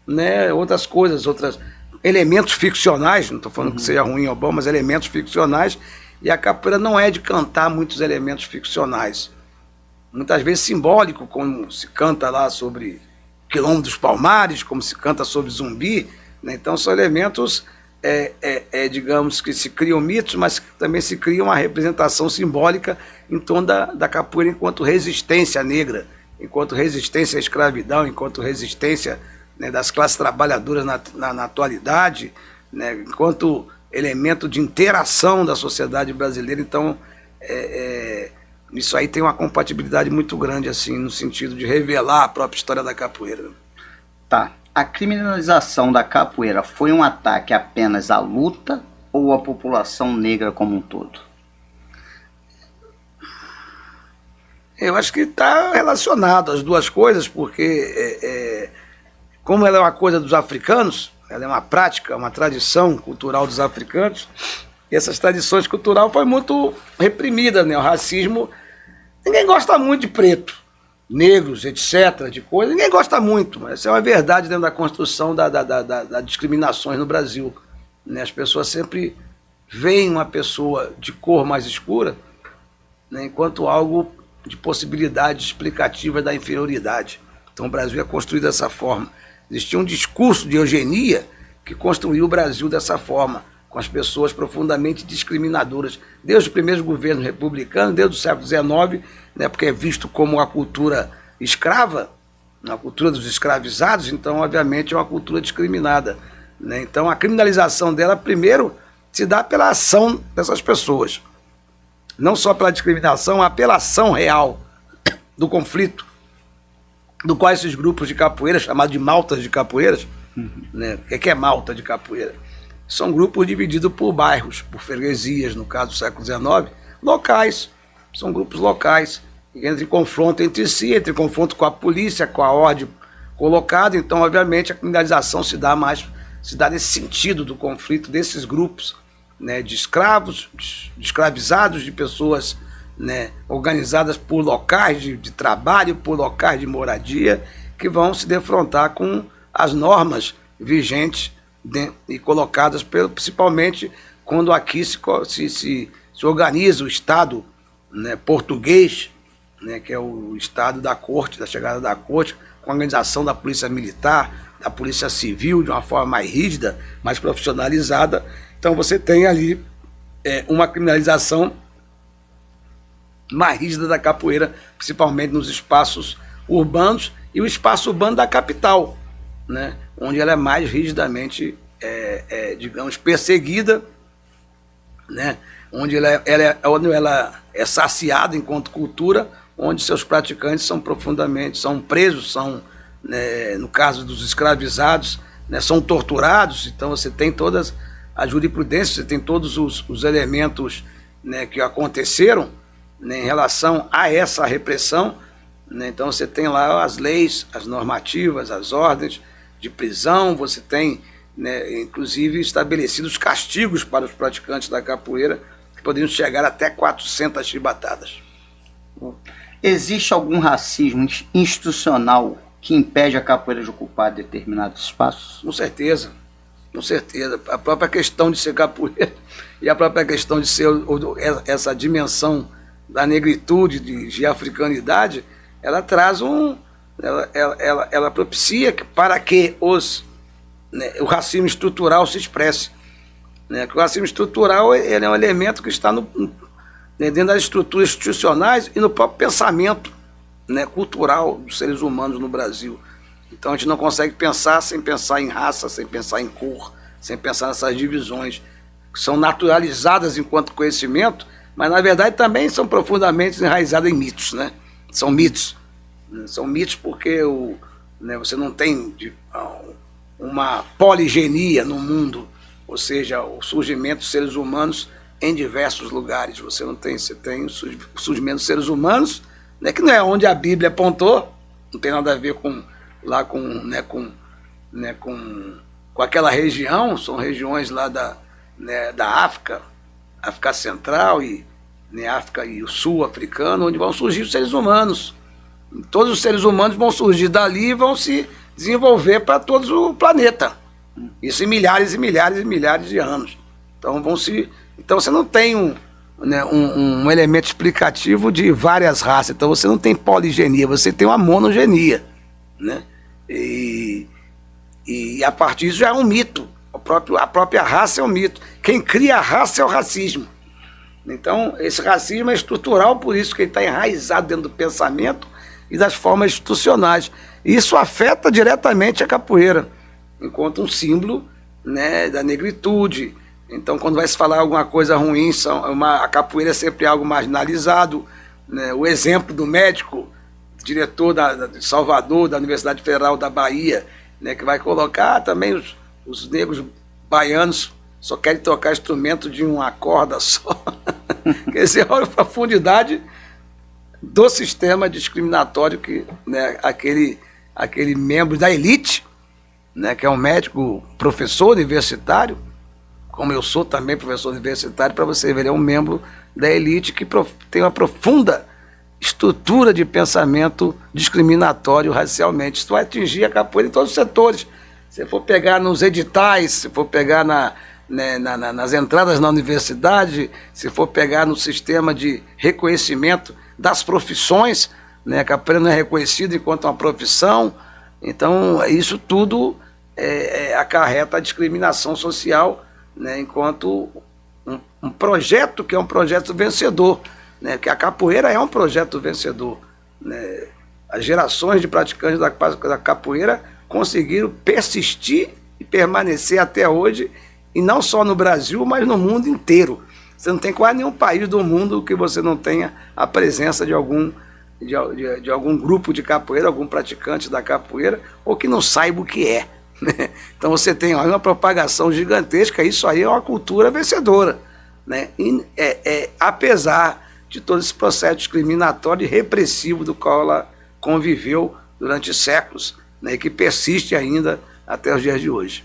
né, outras coisas, outros elementos ficcionais, não estou falando que seja ruim ou bom, mas elementos ficcionais, e a capoeira não é de cantar muitos elementos ficcionais. Muitas vezes simbólico, como se canta lá sobre Quilombo dos Palmares, como se canta sobre Zumbi, né, então são elementos... digamos que se criam mitos, mas também se cria uma representação simbólica em torno da capoeira enquanto resistência negra, enquanto resistência à escravidão, enquanto resistência, né, das classes trabalhadoras na atualidade, né, enquanto elemento de interação da sociedade brasileira. Então, isso aí tem uma compatibilidade muito grande, assim, no sentido de revelar a própria história da capoeira. Tá. A criminalização da capoeira foi um ataque apenas à luta ou à população negra como um todo? Eu acho que está relacionado as duas coisas, porque como ela é uma coisa dos africanos, ela é uma prática, uma tradição cultural dos africanos, e essas tradições culturais foi muito reprimida, né? O racismo, ninguém gosta muito de preto, negros, etc., de coisa, ninguém gosta muito, mas isso é uma verdade dentro da construção das discriminações no Brasil. Né? As pessoas sempre veem uma pessoa de cor mais escura, né, enquanto algo de possibilidade explicativa da inferioridade. Então o Brasil é construído dessa forma. Existia um discurso de eugenia que construiu o Brasil dessa forma, com as pessoas profundamente discriminadoras, desde os primeiros governos republicanos, desde o século XIX, né, porque é visto como a cultura escrava, a cultura dos escravizados, então, obviamente, é uma cultura discriminada. Né? Então, a criminalização dela, primeiro, se dá pela ação dessas pessoas. Não só pela discriminação, mas pela ação real do conflito, do qual esses grupos de capoeira, chamados de maltas de capoeiras, né? O que é malta de capoeira? São grupos divididos por bairros, por freguesias, no caso do século XIX, locais. São grupos locais, que entram em confronto entre si, entram em confronto com a polícia, com a ordem colocada. Então, obviamente, a criminalização se dá nesse sentido do conflito desses grupos, né, de escravos, de escravizados, de pessoas, né, organizadas por locais de trabalho, por locais de moradia, que vão se defrontar com as normas vigentes e colocadas principalmente quando aqui se organiza o Estado, né, português, né, que é o Estado da Corte, da chegada da Corte, com a organização da Polícia Militar, da Polícia Civil, de uma forma mais rígida, mais profissionalizada. Então você tem ali uma criminalização mais rígida da capoeira, principalmente nos espaços urbanos e o espaço urbano da capital, né, onde ela é mais rigidamente, digamos, perseguida, né, onde ela é saciada enquanto cultura, onde seus praticantes são presos, né, no caso dos escravizados, né, são torturados. Então você tem todas as jurisprudências, você tem todos os elementos, né, que aconteceram, né, em relação a essa repressão, né. Então você tem lá as leis, as normativas, as ordens de prisão, você tem, né, inclusive estabelecidos castigos para os praticantes da capoeira, que poderiam chegar até 400 chibatadas. Existe algum racismo institucional que impede a capoeira de ocupar determinados espaços? Com certeza, com certeza. A própria questão de ser capoeira e a própria questão de ser essa dimensão da negritude, de africanidade, ela traz ela propicia para que o racismo estrutural se expresse. Né? O racismo estrutural ele é um elemento que está dentro das estruturas institucionais e no próprio pensamento, né, cultural dos seres humanos no Brasil. Então a gente não consegue pensar sem pensar em raça, sem pensar em cor, sem pensar nessas divisões que são naturalizadas enquanto conhecimento, mas na verdade também são profundamente enraizadas em mitos, né? São mitos. São mitos porque né, você não tem uma poligenia no mundo, ou seja, o surgimento dos seres humanos em diversos lugares. Você tem o surgimento dos seres humanos, né, que não é onde a Bíblia apontou, não tem nada a ver com aquela região, são regiões lá da África, África Central e, né, África e o Sul africano, onde vão surgir os seres humanos. Todos os seres humanos vão surgir dali e vão se desenvolver para todo o planeta. Isso em milhares e milhares e milhares de anos. Então você não tem um elemento explicativo de várias raças. Então você não tem poligenia, você tem uma monogenia, né? E a partir disso já é um mito. A própria raça é um mito. Quem cria a raça é o racismo. Então esse racismo é estrutural, por isso que ele está enraizado dentro do pensamento e das formas institucionais. E isso afeta diretamente a capoeira, enquanto um símbolo, né, da negritude. Então, quando vai se falar alguma coisa ruim, a capoeira é sempre algo marginalizado, né? O exemplo do médico, diretor de Salvador, da Universidade Federal da Bahia, né, que vai colocar também os negros baianos só querem tocar instrumento de uma corda só. Quer dizer, olha a profundidade do sistema discriminatório que, né, aquele membro da elite, né, que é um médico professor universitário, como eu sou também professor universitário, para você ver, ele é um membro da elite que tem uma profunda estrutura de pensamento discriminatório racialmente. Isso vai atingir a capoeira em todos os setores. Se for pegar nos editais, se for pegar nas entradas na universidade, se for pegar no sistema de reconhecimento das profissões, né, a capoeira não é reconhecida enquanto uma profissão. Então isso tudo acarreta a discriminação social, né, enquanto um projeto que é um projeto vencedor, né, que a capoeira é um projeto vencedor, né. As gerações de praticantes da capoeira conseguiram persistir e permanecer até hoje, e não só no Brasil, mas no mundo inteiro. Você não tem quase nenhum país do mundo que você não tenha a presença de algum grupo de capoeira, algum praticante da capoeira, ou que não saiba o que é. Né? Então você tem uma propagação gigantesca, isso aí é uma cultura vencedora. Né? E, apesar de todo esse processo discriminatório e repressivo do qual ela conviveu durante séculos, né? E que persiste ainda até os dias de hoje.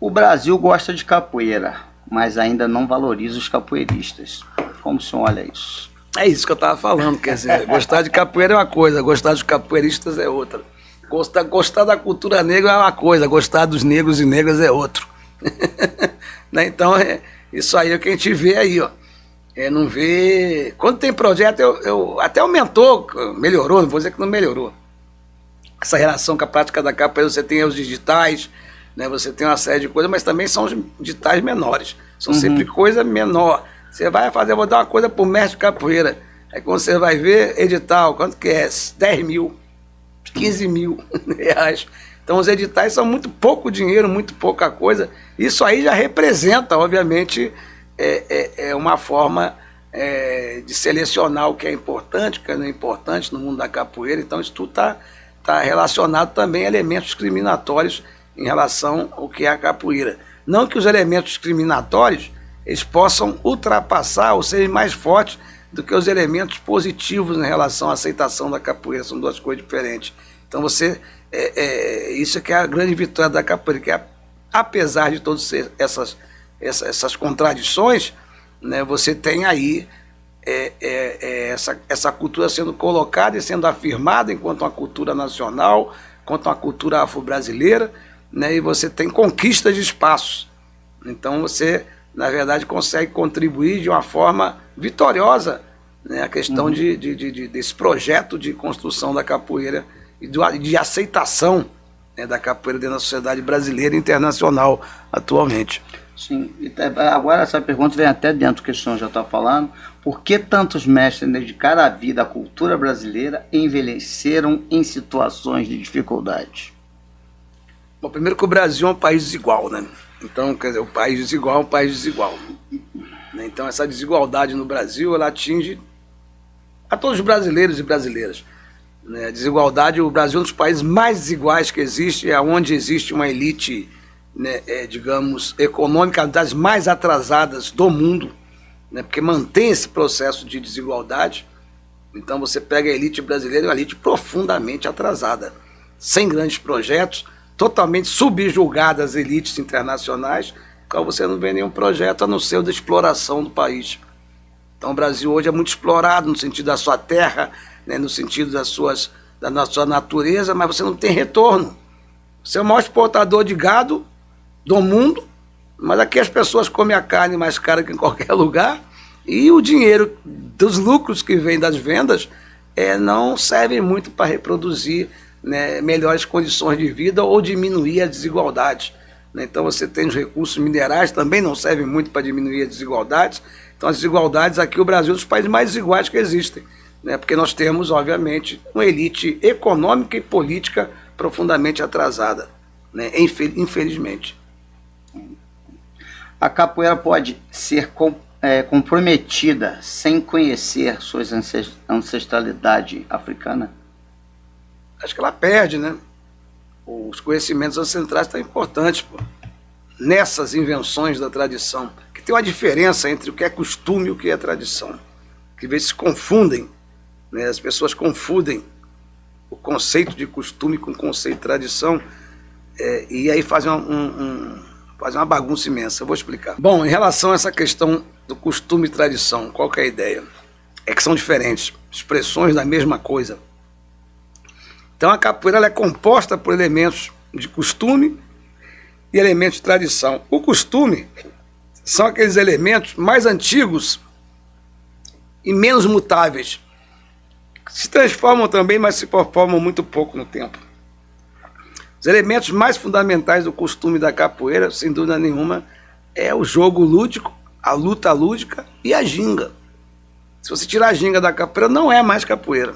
O Brasil gosta de capoeira, mas ainda não valoriza os capoeiristas. Como o senhor olha isso? É isso que eu estava falando, quer dizer, gostar de capoeira é uma coisa, gostar dos capoeiristas é outra. Gostar da cultura negra é uma coisa, gostar dos negros e negras é outro. Né? Então, isso aí é o que a gente vê aí, ó. Não vê... Quando tem projeto, até aumentou, melhorou, não vou dizer que não melhorou. Essa relação com a prática da capoeira, você tem os digitais, né? Você tem uma série de coisas, mas também são os digitais menores. São sempre coisa menor. Você vai fazer, vou dar uma coisa pro mestre de capoeira. Aí quando você vai ver, edital, quanto que é? 10 mil, 15 mil reais. Então os editais são muito pouco dinheiro, muito pouca coisa. Isso aí já representa, obviamente, uma forma de selecionar o que é importante, o que não é importante no mundo da capoeira. Então isso tudo está relacionado também a elementos discriminatórios em relação ao que é a capoeira. Não que os elementos discriminatórios eles possam ultrapassar ou serem mais fortes do que os elementos positivos em relação à aceitação da capoeira. São duas coisas diferentes. Então isso é que é a grande vitória da capoeira, que apesar de todas essas contradições, né, você tem aí essa cultura sendo colocada e sendo afirmada enquanto uma cultura nacional, enquanto uma cultura afro-brasileira, né, e você tem conquista de espaços. Então você, na verdade, consegue contribuir de uma forma vitoriosa, né, a questão desse projeto de construção da capoeira e de aceitação, né, da capoeira dentro da sociedade brasileira e internacional atualmente. Sim, agora essa pergunta vem até dentro do que o senhor já está falando. Por que tantos mestres dedicaram a vida à cultura brasileira e envelheceram em situações de dificuldade? Bom, primeiro que o Brasil é um país desigual, né? Então, quer dizer, o país desigual é um país desigual. Então, essa desigualdade no Brasil, ela atinge a todos os brasileiros e brasileiras. A desigualdade, o Brasil é um dos países mais desiguais que existe, é onde existe uma elite, né, digamos, econômica das mais atrasadas do mundo, né, porque mantém esse processo de desigualdade. Então você pega a elite brasileira, uma elite profundamente atrasada, sem grandes projetos, totalmente subjugada às elites internacionais, qual você não vê nenhum projeto a não ser o da exploração do país. Então o Brasil hoje é muito explorado no sentido da sua terra, né, no sentido da sua natureza, mas você não tem retorno. Você é o maior exportador de gado do mundo, mas aqui as pessoas comem a carne mais cara que em qualquer lugar, e o dinheiro dos lucros que vem das vendas não serve muito para reproduzir, né, melhores condições de vida ou diminuir a desigualdade. Então você tem os recursos minerais, também não servem muito para diminuir as desigualdades. Então as desigualdades aqui, o Brasil é um dos países mais desiguais que existem, né, porque nós temos, obviamente, uma elite econômica e política profundamente atrasada, né, infelizmente. A capoeira pode ser comprometida sem conhecer sua ancestralidade africana? Acho que ela perde, né? Os conhecimentos ancestrais estão importantes, pô, nessas invenções da tradição, que tem uma diferença entre o que é costume e o que é tradição, que às vezes se confundem, né? As pessoas confundem o conceito de costume com o conceito de tradição, e aí fazem uma bagunça imensa. Eu vou explicar. Bom, em relação a essa questão do costume e tradição, qual que é a ideia? É que são diferentes, expressões da mesma coisa. Então a capoeira ela é composta por elementos de costume e elementos de tradição. O costume são aqueles elementos mais antigos e menos mutáveis, que se transformam também, mas se transformam muito pouco no tempo. Os elementos mais fundamentais do costume da capoeira, sem dúvida nenhuma, é o jogo lúdico, a luta lúdica e a ginga. Se você tirar a ginga da capoeira, não é mais capoeira.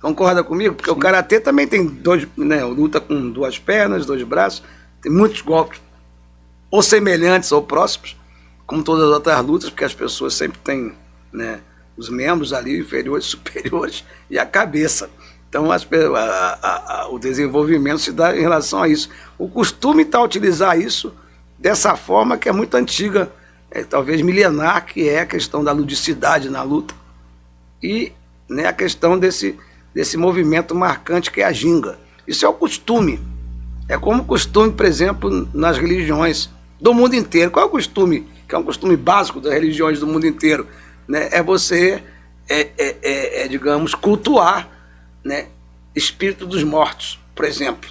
Concorda comigo? Porque sim, o karatê também tem luta com duas pernas, dois braços, tem muitos golpes, ou semelhantes ou próximos, como todas as outras lutas, porque as pessoas sempre têm, né, os membros ali, inferiores, superiores, e a cabeça. Então o desenvolvimento se dá em relação a isso. O costume está a utilizar isso dessa forma que é muito antiga, talvez milenar, que é a questão da ludicidade na luta, e, né, a questão desse movimento marcante que é a ginga. Isso é o costume. É como o costume, por exemplo, nas religiões do mundo inteiro. Qual é o costume? Que é um costume básico das religiões do mundo inteiro, né? É você, digamos, cultuar, né, espírito dos mortos. por exemplo,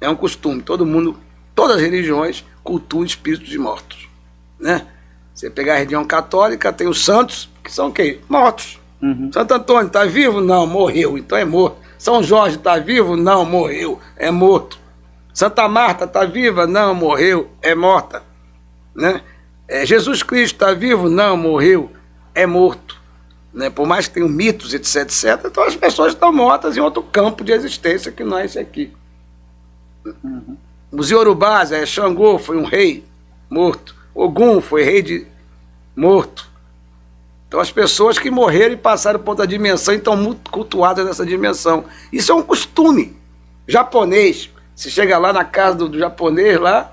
é um costume, todas as religiões cultuam espíritos de mortos, né? Você pegar a religião católica, tem os santos, que são o quê? Mortos. Santo Antônio está vivo? Não, morreu, então é morto. São Jorge está vivo? Não, morreu, é morto. Santa Marta está viva? Não, morreu, é morta, né? Jesus Cristo está vivo? Não, morreu, é morto, né? Por mais que tenham mitos, etc, etc, então as pessoas estão mortas em outro campo de existência que não é esse aqui. Os Yorubás, Xangô foi um rei morto, Ogum foi rei de morto. Então as pessoas que morreram e passaram por outra dimensão e estão muito cultuadas nessa dimensão. Isso é um costume japonês. Você chega lá na casa do japonês lá,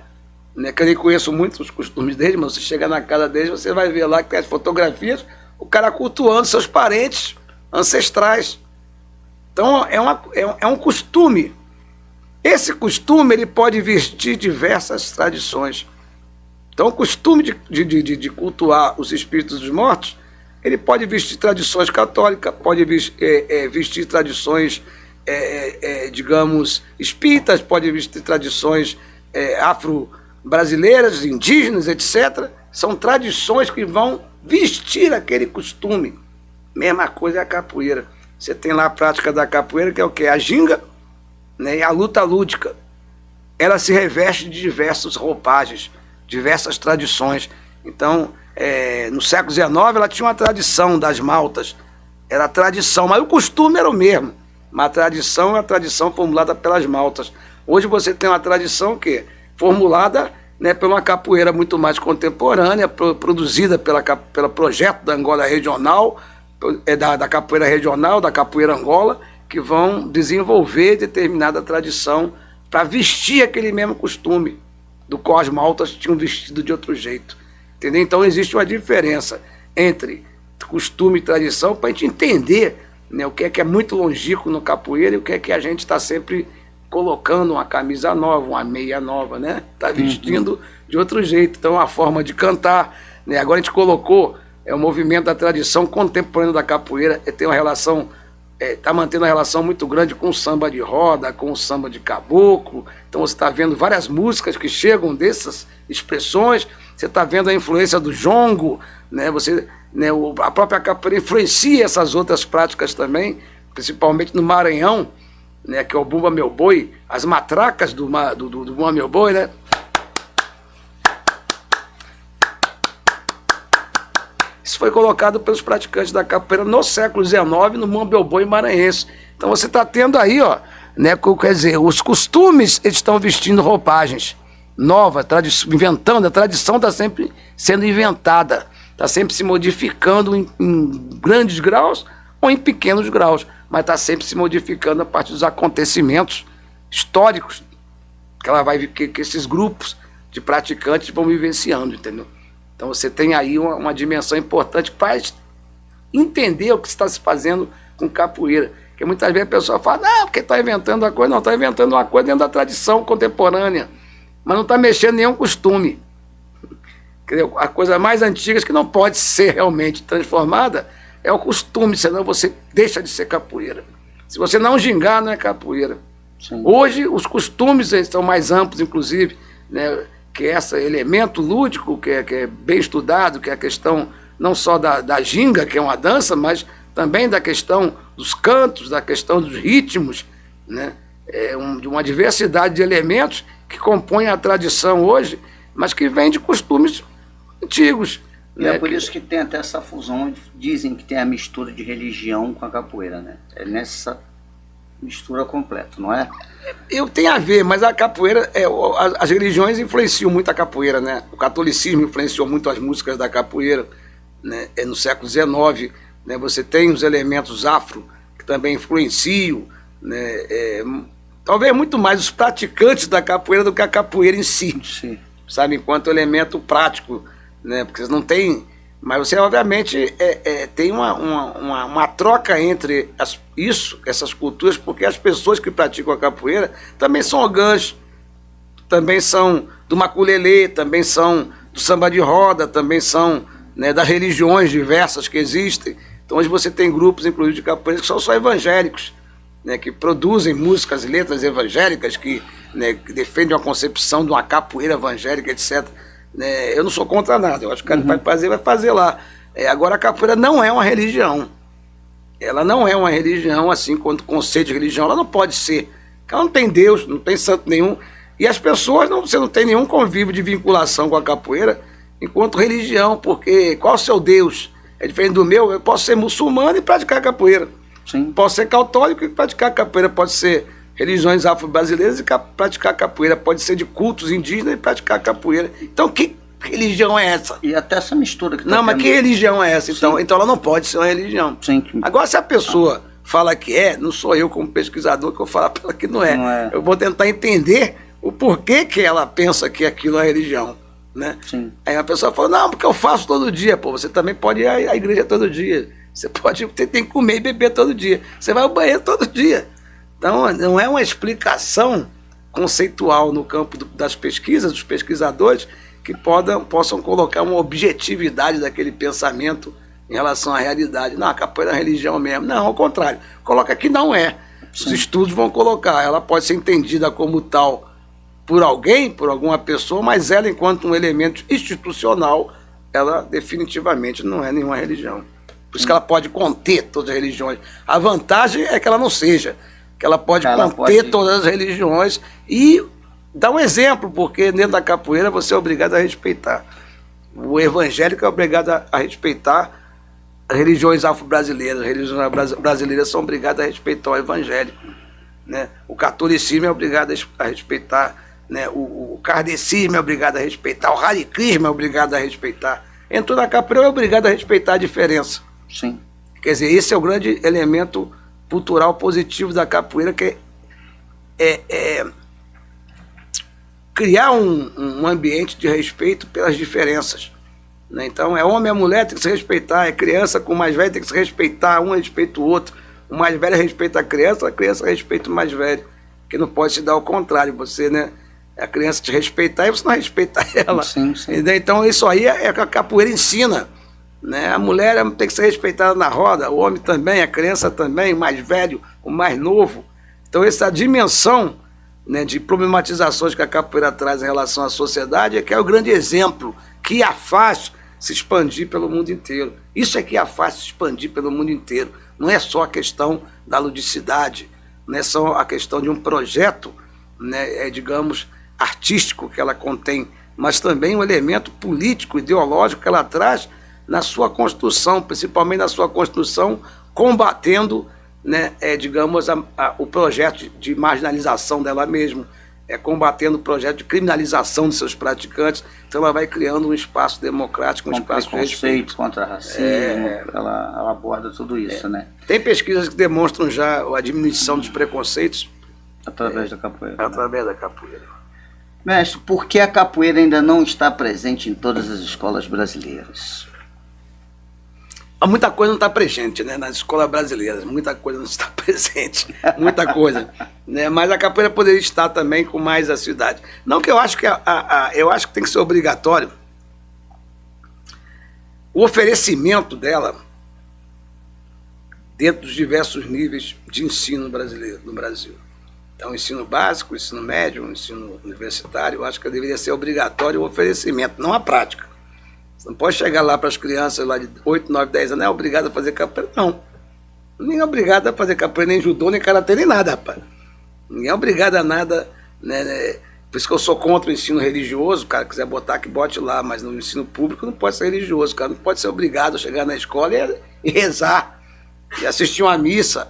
né, que eu nem conheço muito os costumes deles, mas você chega na casa deles, você vai ver lá que tem as fotografias, o cara cultuando seus parentes ancestrais. Então é um costume. Esse costume ele pode vestir diversas tradições. Então o costume de cultuar os espíritos dos mortos, ele pode vestir tradições católicas, pode vestir tradições, digamos, espíritas, pode vestir tradições afro-brasileiras, indígenas, etc. São tradições que vão vestir aquele costume. Mesma coisa é a capoeira. Você tem lá a prática da capoeira, que é o quê? A ginga, né, e a luta lúdica. Ela se reveste de diversas roupagens, diversas tradições. Então, no século XIX, ela tinha uma tradição das maltas. Era a tradição, mas o costume era o mesmo. Uma tradição é a tradição formulada pelas maltas. Hoje você tem uma tradição que formulada, né, por uma capoeira muito mais contemporânea, produzida pelo projeto da Angola Regional, da capoeira regional, da capoeira Angola, que vão desenvolver determinada tradição para vestir aquele mesmo costume, do qual as maltas tinham vestido de outro jeito. Entendeu? Então existe uma diferença entre costume e tradição para a gente entender, né, o que é muito longínquo no capoeira e o que é que a gente está sempre colocando uma camisa nova, uma meia nova, né? Está vestindo de outro jeito. Então a forma de cantar, né? Agora a gente colocou o movimento da tradição contemporânea da capoeira, tem uma relação, está mantendo uma relação muito grande com o samba de roda, com o samba de caboclo. Então você está vendo várias músicas que chegam dessas expressões, você está vendo a influência do jongo, né? A própria capoeira influencia essas outras práticas também, principalmente no Maranhão, né, que é o Bumba Meu Boi, as matracas do Bumba Meu Boi, né? Isso foi colocado pelos praticantes da capoeira no século XIX, no Bumba Meu Boi maranhense. Então você está tendo aí, ó, né, quer dizer, os costumes estão vestindo roupagens novas, inventando, a tradição está sempre sendo inventada, está sempre se modificando em grandes graus ou em pequenos graus, mas está sempre se modificando a partir dos acontecimentos históricos que esses grupos de praticantes vão vivenciando, entendeu? Então você tem aí uma dimensão importante para entender o que está se fazendo com capoeira. Porque muitas vezes a pessoa fala, não, porque está inventando uma coisa. Não, está inventando uma coisa dentro da tradição contemporânea, mas não está mexendo em nenhum costume. A coisa mais antiga que não pode ser realmente transformada é o costume, senão você deixa de ser capoeira. Se você não gingar, não é capoeira. Sim. Hoje, os costumes são mais amplos, inclusive, né, que é esse elemento lúdico, que é bem estudado, que é a questão não só da ginga, que é uma dança, mas também da questão dos cantos, da questão dos ritmos, né, de uma diversidade de elementos que compõem a tradição hoje, mas que vem de costumes antigos. E é por isso que tem até essa fusão, dizem que tem a mistura de religião com a capoeira, né? É nessa mistura completa, não é? Tem a ver, mas a capoeira, as religiões influenciam muito a capoeira, né? O catolicismo influenciou muito as músicas da capoeira, né? No século XIX, né? Você tem os elementos afro que também influenciam, né? Talvez muito mais os praticantes da capoeira do que a capoeira em si, sim, sabe? Enquanto elemento prático, né? Porque não tem, mas você obviamente tem uma troca entre essas culturas, porque as pessoas que praticam a capoeira também são ogãs, também são do maculelê, também são do samba de roda, também são, né, das religiões diversas que existem. Então hoje você tem grupos, inclusive de capoeiras, que são só evangélicos, né, que produzem músicas e letras evangélicas, que, né, que defendem a concepção de uma capoeira evangélica, etc. Né, eu não sou contra nada, eu acho que o cara vai fazer lá. Agora, a capoeira não é uma religião. Ela não é uma religião, assim, quanto conceito de religião, ela não pode ser. Ela não tem Deus, não tem santo nenhum. E as pessoas, você não tem nenhum convívio de vinculação com a capoeira enquanto religião, porque qual é o seu Deus? É diferente do meu, eu posso ser muçulmano e praticar capoeira. Sim. Posso ser católico e praticar capoeira, pode ser religiões afro-brasileiras e praticar capoeira, pode ser de cultos indígenas e praticar capoeira. Então, que religião é essa? E até essa mistura que Não, mas que religião é essa? Então ela não pode ser uma religião. Sim. Agora, se a pessoa fala que não sou eu como pesquisador que vou falar para ela que não é. Não é. Eu vou tentar entender o porquê que ela pensa que aquilo é religião. Né? Sim. Aí a pessoa fala, não, porque eu faço todo dia. Pô, você também pode ir à igreja todo dia. Você tem que comer e beber todo dia. Você vai ao banheiro todo dia. Então, não é uma explicação conceitual no campo das pesquisas, dos pesquisadores, que possam colocar uma objetividade daquele pensamento em relação à realidade. Não, a capoeira é uma religião mesmo. Não, ao contrário. Coloca que não é. Sim. Os estudos vão colocar. Ela pode ser entendida como tal por alguém, por alguma pessoa, mas ela, enquanto um elemento institucional, ela definitivamente não é nenhuma religião. Por isso que ela pode conter todas as religiões. A vantagem é que ela não seja. Que ela pode conter todas as religiões e dar um exemplo, porque dentro da capoeira você é obrigado a respeitar. O evangélico é obrigado a respeitar as religiões afro-brasileiras. As religiões brasileiras são obrigadas a respeitar o evangélico. Né? O catolicismo é obrigado a respeitar, né? O kardecismo é obrigado a respeitar, o Hare Krishna é obrigado a respeitar. Entrou na capoeira é obrigado a respeitar a diferença. Sim. Quer dizer, esse é o grande elemento cultural positivo da capoeira, que é criar um ambiente de respeito pelas diferenças. Né? Então, é homem e mulher, tem que se respeitar, é criança com o mais velho, tem que se respeitar, um respeita o outro. O mais velho respeita a criança respeita o mais velho. Que não pode se dar ao contrário, você, né? A criança te respeitar e você não respeitar ela. Sim, sim. Então, isso aí é que a capoeira ensina. Né? A mulher tem que ser respeitada na roda, o homem também, a criança também, o mais velho, o mais novo. Então, essa dimensão, né, de problematizações que a capoeira traz em relação à sociedade é que é o grande exemplo que a faz se expandir pelo mundo inteiro. Isso é que a faz se expandir pelo mundo inteiro. Não é só a questão da ludicidade, não é só a questão de um projeto, né, digamos, artístico que ela contém, mas também um elemento político, ideológico que ela traz na sua construção, principalmente na sua construção, combatendo, né, digamos, o projeto de marginalização dela mesma, combatendo o projeto de criminalização de seus praticantes. Então ela vai criando um espaço democrático, um espaço de respeito. Contra racismo, ela aborda tudo isso, né? Tem pesquisas que demonstram já a diminuição dos preconceitos através da capoeira. Através da capoeira. Mestre, por que a capoeira ainda não está presente em todas as escolas brasileiras? Muita coisa não está presente, né, nas escolas brasileiras, muita coisa não está presente, muita coisa, né, mas a capoeira poderia estar também com mais assiduidade. Não que eu acho que eu acho que tem que ser obrigatório o oferecimento dela dentro dos diversos níveis de ensino brasileiro no Brasil. Então, ensino básico, ensino médio, ensino universitário, eu acho que deveria ser obrigatório o oferecimento, não a prática. Você não pode chegar lá para as crianças lá de 8, 9, 10 anos, é obrigado a fazer capoeira. Não. Ninguém é obrigado a fazer capoeira, nem judô, nem karatê, nem nada, rapaz. Ninguém é obrigado a nada, né? Por isso que eu sou contra o ensino religioso. O cara quiser botar, que bote lá, mas no ensino público não pode ser religioso. O cara não pode ser obrigado a chegar na escola e rezar, e assistir uma missa,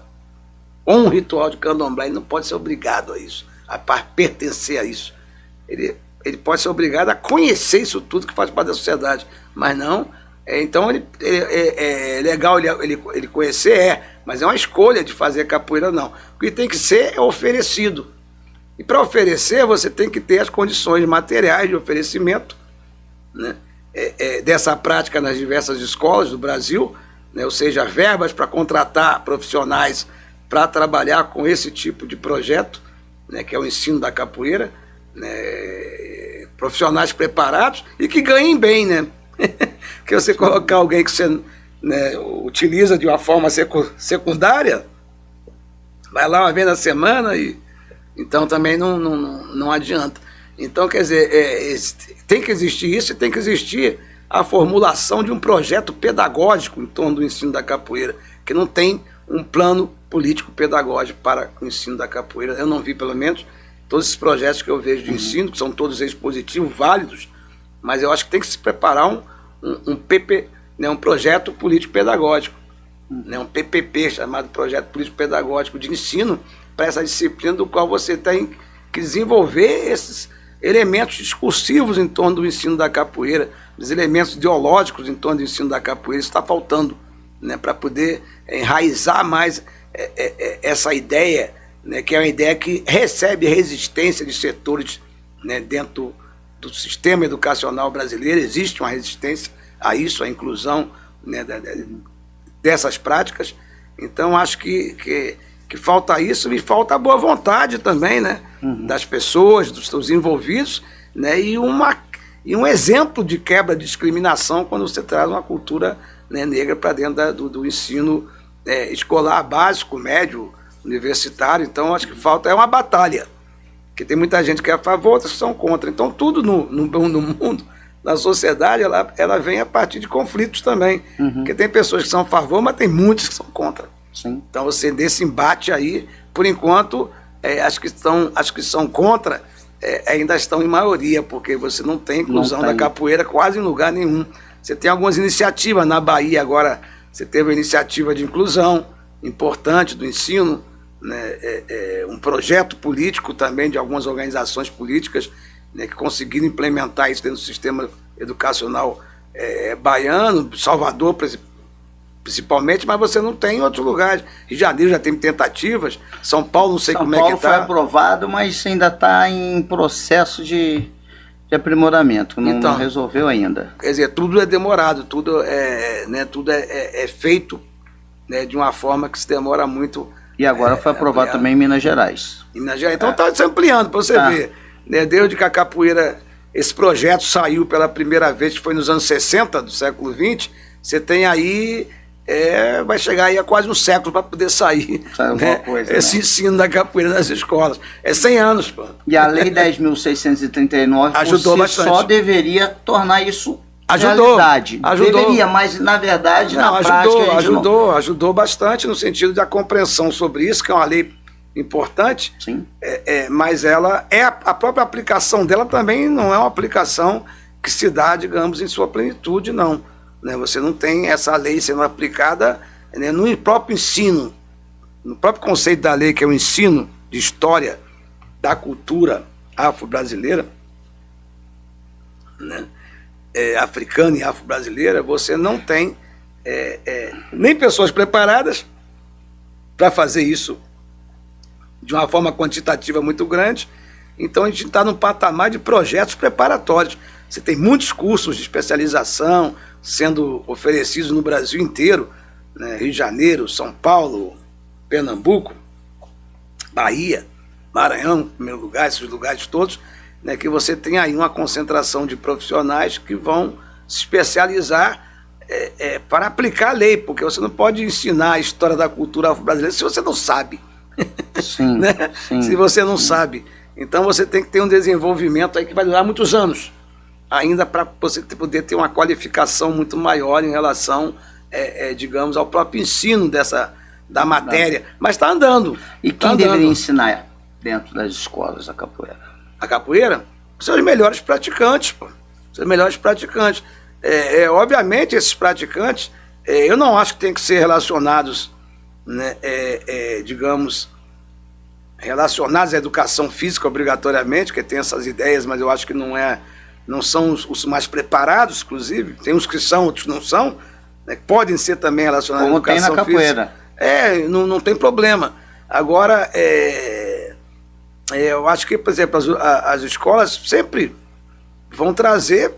ou um ritual de candomblé. Ele não pode ser obrigado a isso, a pertencer a isso. Ele pode ser obrigado a conhecer isso tudo que faz parte da sociedade, mas não. Então, é legal ele conhecer, mas é uma escolha de fazer capoeira, não. O que tem que ser é oferecido. E para oferecer, você tem que ter as condições materiais de oferecimento, né, dessa prática nas diversas escolas do Brasil, né, ou seja, verbas para contratar profissionais para trabalhar com esse tipo de projeto, né, que é o ensino da capoeira, né, profissionais preparados e que ganhem bem, né? Que você colocar alguém que você, né, utiliza de uma forma secundária, vai lá uma vez na semana e então também não adianta. Então, quer dizer, tem que existir isso e tem que existir a formulação de um projeto pedagógico em torno do ensino da capoeira, que não tem um plano político-pedagógico para o ensino da capoeira. Eu não vi, pelo menos, todos esses projetos que eu vejo de ensino, que são todos eles positivos, válidos, mas eu acho que tem que se preparar um PP, né, um projeto político-pedagógico, né, um PPP, chamado Projeto Político-Pedagógico de Ensino, para essa disciplina do qual você tem que desenvolver esses elementos discursivos em torno do ensino da capoeira, os elementos ideológicos em torno do ensino da capoeira. Isso está faltando, né, para poder enraizar mais essa ideia, né, que é uma ideia que recebe resistência de setores, né, dentro do sistema educacional brasileiro. Existe uma resistência a isso, a inclusão, né, dessas práticas. Então, acho que falta isso e falta a boa vontade também, né, das pessoas, dos seus envolvidos, né, e um exemplo de quebra de discriminação quando você traz uma cultura, né, negra para dentro do ensino escolar, básico, médio, universitário. Então, acho que falta uma batalha, que tem muita gente que é a favor, outras que são contra. Então, tudo no mundo, na sociedade, ela vem a partir de conflitos também, porque tem pessoas que são a favor, mas tem muitos que são contra. Sim. Então, você desse embate aí, por enquanto, as que são contra ainda estão em maioria, porque você não tem inclusão da capoeira quase em lugar nenhum. Você tem algumas iniciativas na Bahia agora, você teve a iniciativa de inclusão importante do ensino, né, um projeto político também de algumas organizações políticas, né, que conseguiram implementar isso dentro do sistema educacional baiano, Salvador principalmente, mas você não tem em outros lugares. Rio de Janeiro já tem tentativas, São Paulo não sei como é que está. São Paulo foi aprovado, mas ainda está em processo de aprimoramento, não resolveu ainda. Quer dizer, tudo é demorado, tudo é feito, né, de uma forma que se demora muito. E agora foi aprovado também em Minas Gerais. Então está se ampliando, para você ver. Né, desde que a capoeira, esse projeto saiu pela primeira vez, que foi nos anos 60 do século XX, você tem aí, vai chegar aí a quase um século para poder sair, né, coisa, esse ensino da capoeira nas escolas. 100 anos, pô. E a Lei 10.639 ajudou bastante. Só deveria tornar isso realidade. Deveria, mas na verdade, na prática, ajudou bastante no sentido da compreensão sobre isso, que é uma lei importante. Sim. Mas ela a própria aplicação dela também não é uma aplicação que se dá, digamos, em sua plenitude, não. Né? Você não tem essa lei sendo aplicada, né, no próprio ensino, no próprio conceito da lei, que é o ensino de história da cultura afro-brasileira, né, africana e afro-brasileira. Você não tem nem pessoas preparadas para fazer isso de uma forma quantitativa muito grande. Então a gente está num patamar de projetos preparatórios. Você tem muitos cursos de especialização sendo oferecidos no Brasil inteiro, né? Rio de Janeiro, São Paulo, Pernambuco, Bahia, Maranhão, em primeiro lugar, esses lugares todos, né, que você tem aí uma concentração de profissionais que vão se especializar para aplicar a lei, porque você não pode ensinar a história da cultura afro-brasileira se você não sabe. Sim, né? sim. Se você não sabe. Então você tem que ter um desenvolvimento aí que vai durar muitos anos, ainda para você poder ter uma qualificação muito maior em relação, digamos, ao próprio ensino da matéria. Mas está andando. E quem deveria ensinar dentro das escolas a capoeira? A capoeira? São os melhores praticantes, pô. São os melhores praticantes. Obviamente, esses praticantes, eu não acho que tem que ser relacionados, né, digamos, relacionados à educação física obrigatoriamente, que tem essas ideias, mas eu acho que não são os mais preparados, inclusive. Tem uns que são, outros não são, né, que podem ser também relacionados à educação física. Como tem na capoeira. Não tem problema. Agora, eu acho que, por exemplo, as escolas sempre vão trazer,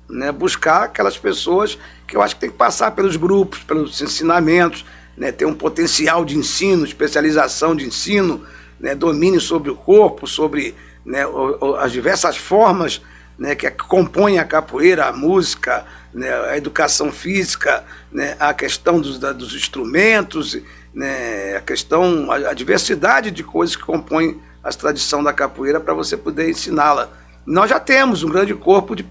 né, buscar aquelas pessoas que eu acho que tem que passar pelos grupos, pelos ensinamentos, né, ter um potencial de ensino, especialização de ensino, né, domínio sobre o corpo, sobre, né, as diversas formas, né, que compõem a capoeira, a música, né, a educação física, né, a questão dos instrumentos, né, a diversidade de coisas que compõem a tradição da capoeira para você poder ensiná-la. Nós já temos um grande corpo de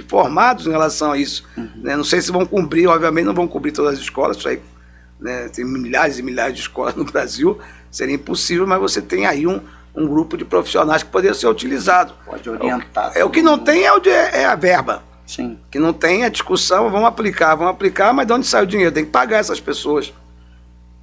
formados em relação a isso. Né? Não sei se vão cobrir, obviamente não vão cobrir todas as escolas, isso aí, né, tem milhares e milhares de escolas no Brasil, seria impossível, mas você tem aí um grupo de profissionais que poderia ser utilizado. Pode orientar. O que não tem é a verba. Sim. O que não tem é discussão, vamos aplicar, mas de onde sai o dinheiro? Tem que pagar essas pessoas.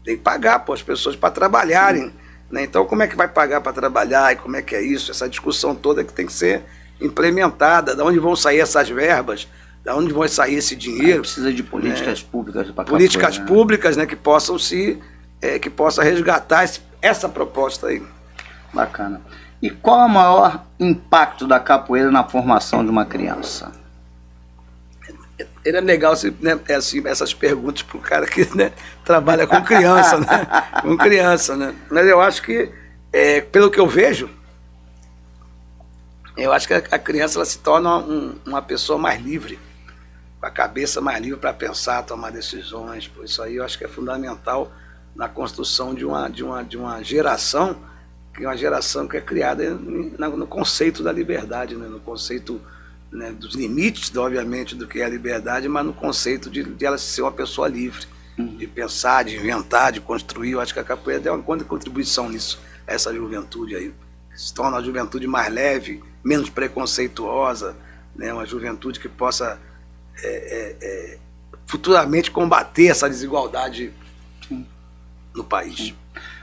Tem que pagar as pessoas para trabalharem. Né? Então, como é que vai pagar para trabalhar e como é que é isso? Essa discussão toda que tem que ser implementada. De onde vão sair essas verbas? De onde vai sair esse dinheiro? Precisa de políticas públicas para políticas públicas, né, que possam que possa resgatar essa proposta aí. Bacana. E qual é o maior impacto da capoeira na formação de uma criança? Era legal né, essas perguntas para o cara que, né, trabalha com criança, né? Com criança, né? Mas eu acho que, pelo que eu vejo, eu acho que a criança ela se torna uma pessoa mais livre, com a cabeça mais livre para pensar, tomar decisões. Por isso aí eu acho que é fundamental na construção de uma geração, que é uma geração que é criada no conceito da liberdade, né? No conceito, né, dos limites, obviamente, do que é a liberdade, mas no conceito de ela ser uma pessoa livre, de pensar, de inventar, de construir. Eu acho que a capoeira tem uma grande contribuição nisso, essa juventude aí, que se torna uma juventude mais leve, menos preconceituosa, né, uma juventude que possa futuramente combater essa desigualdade no país.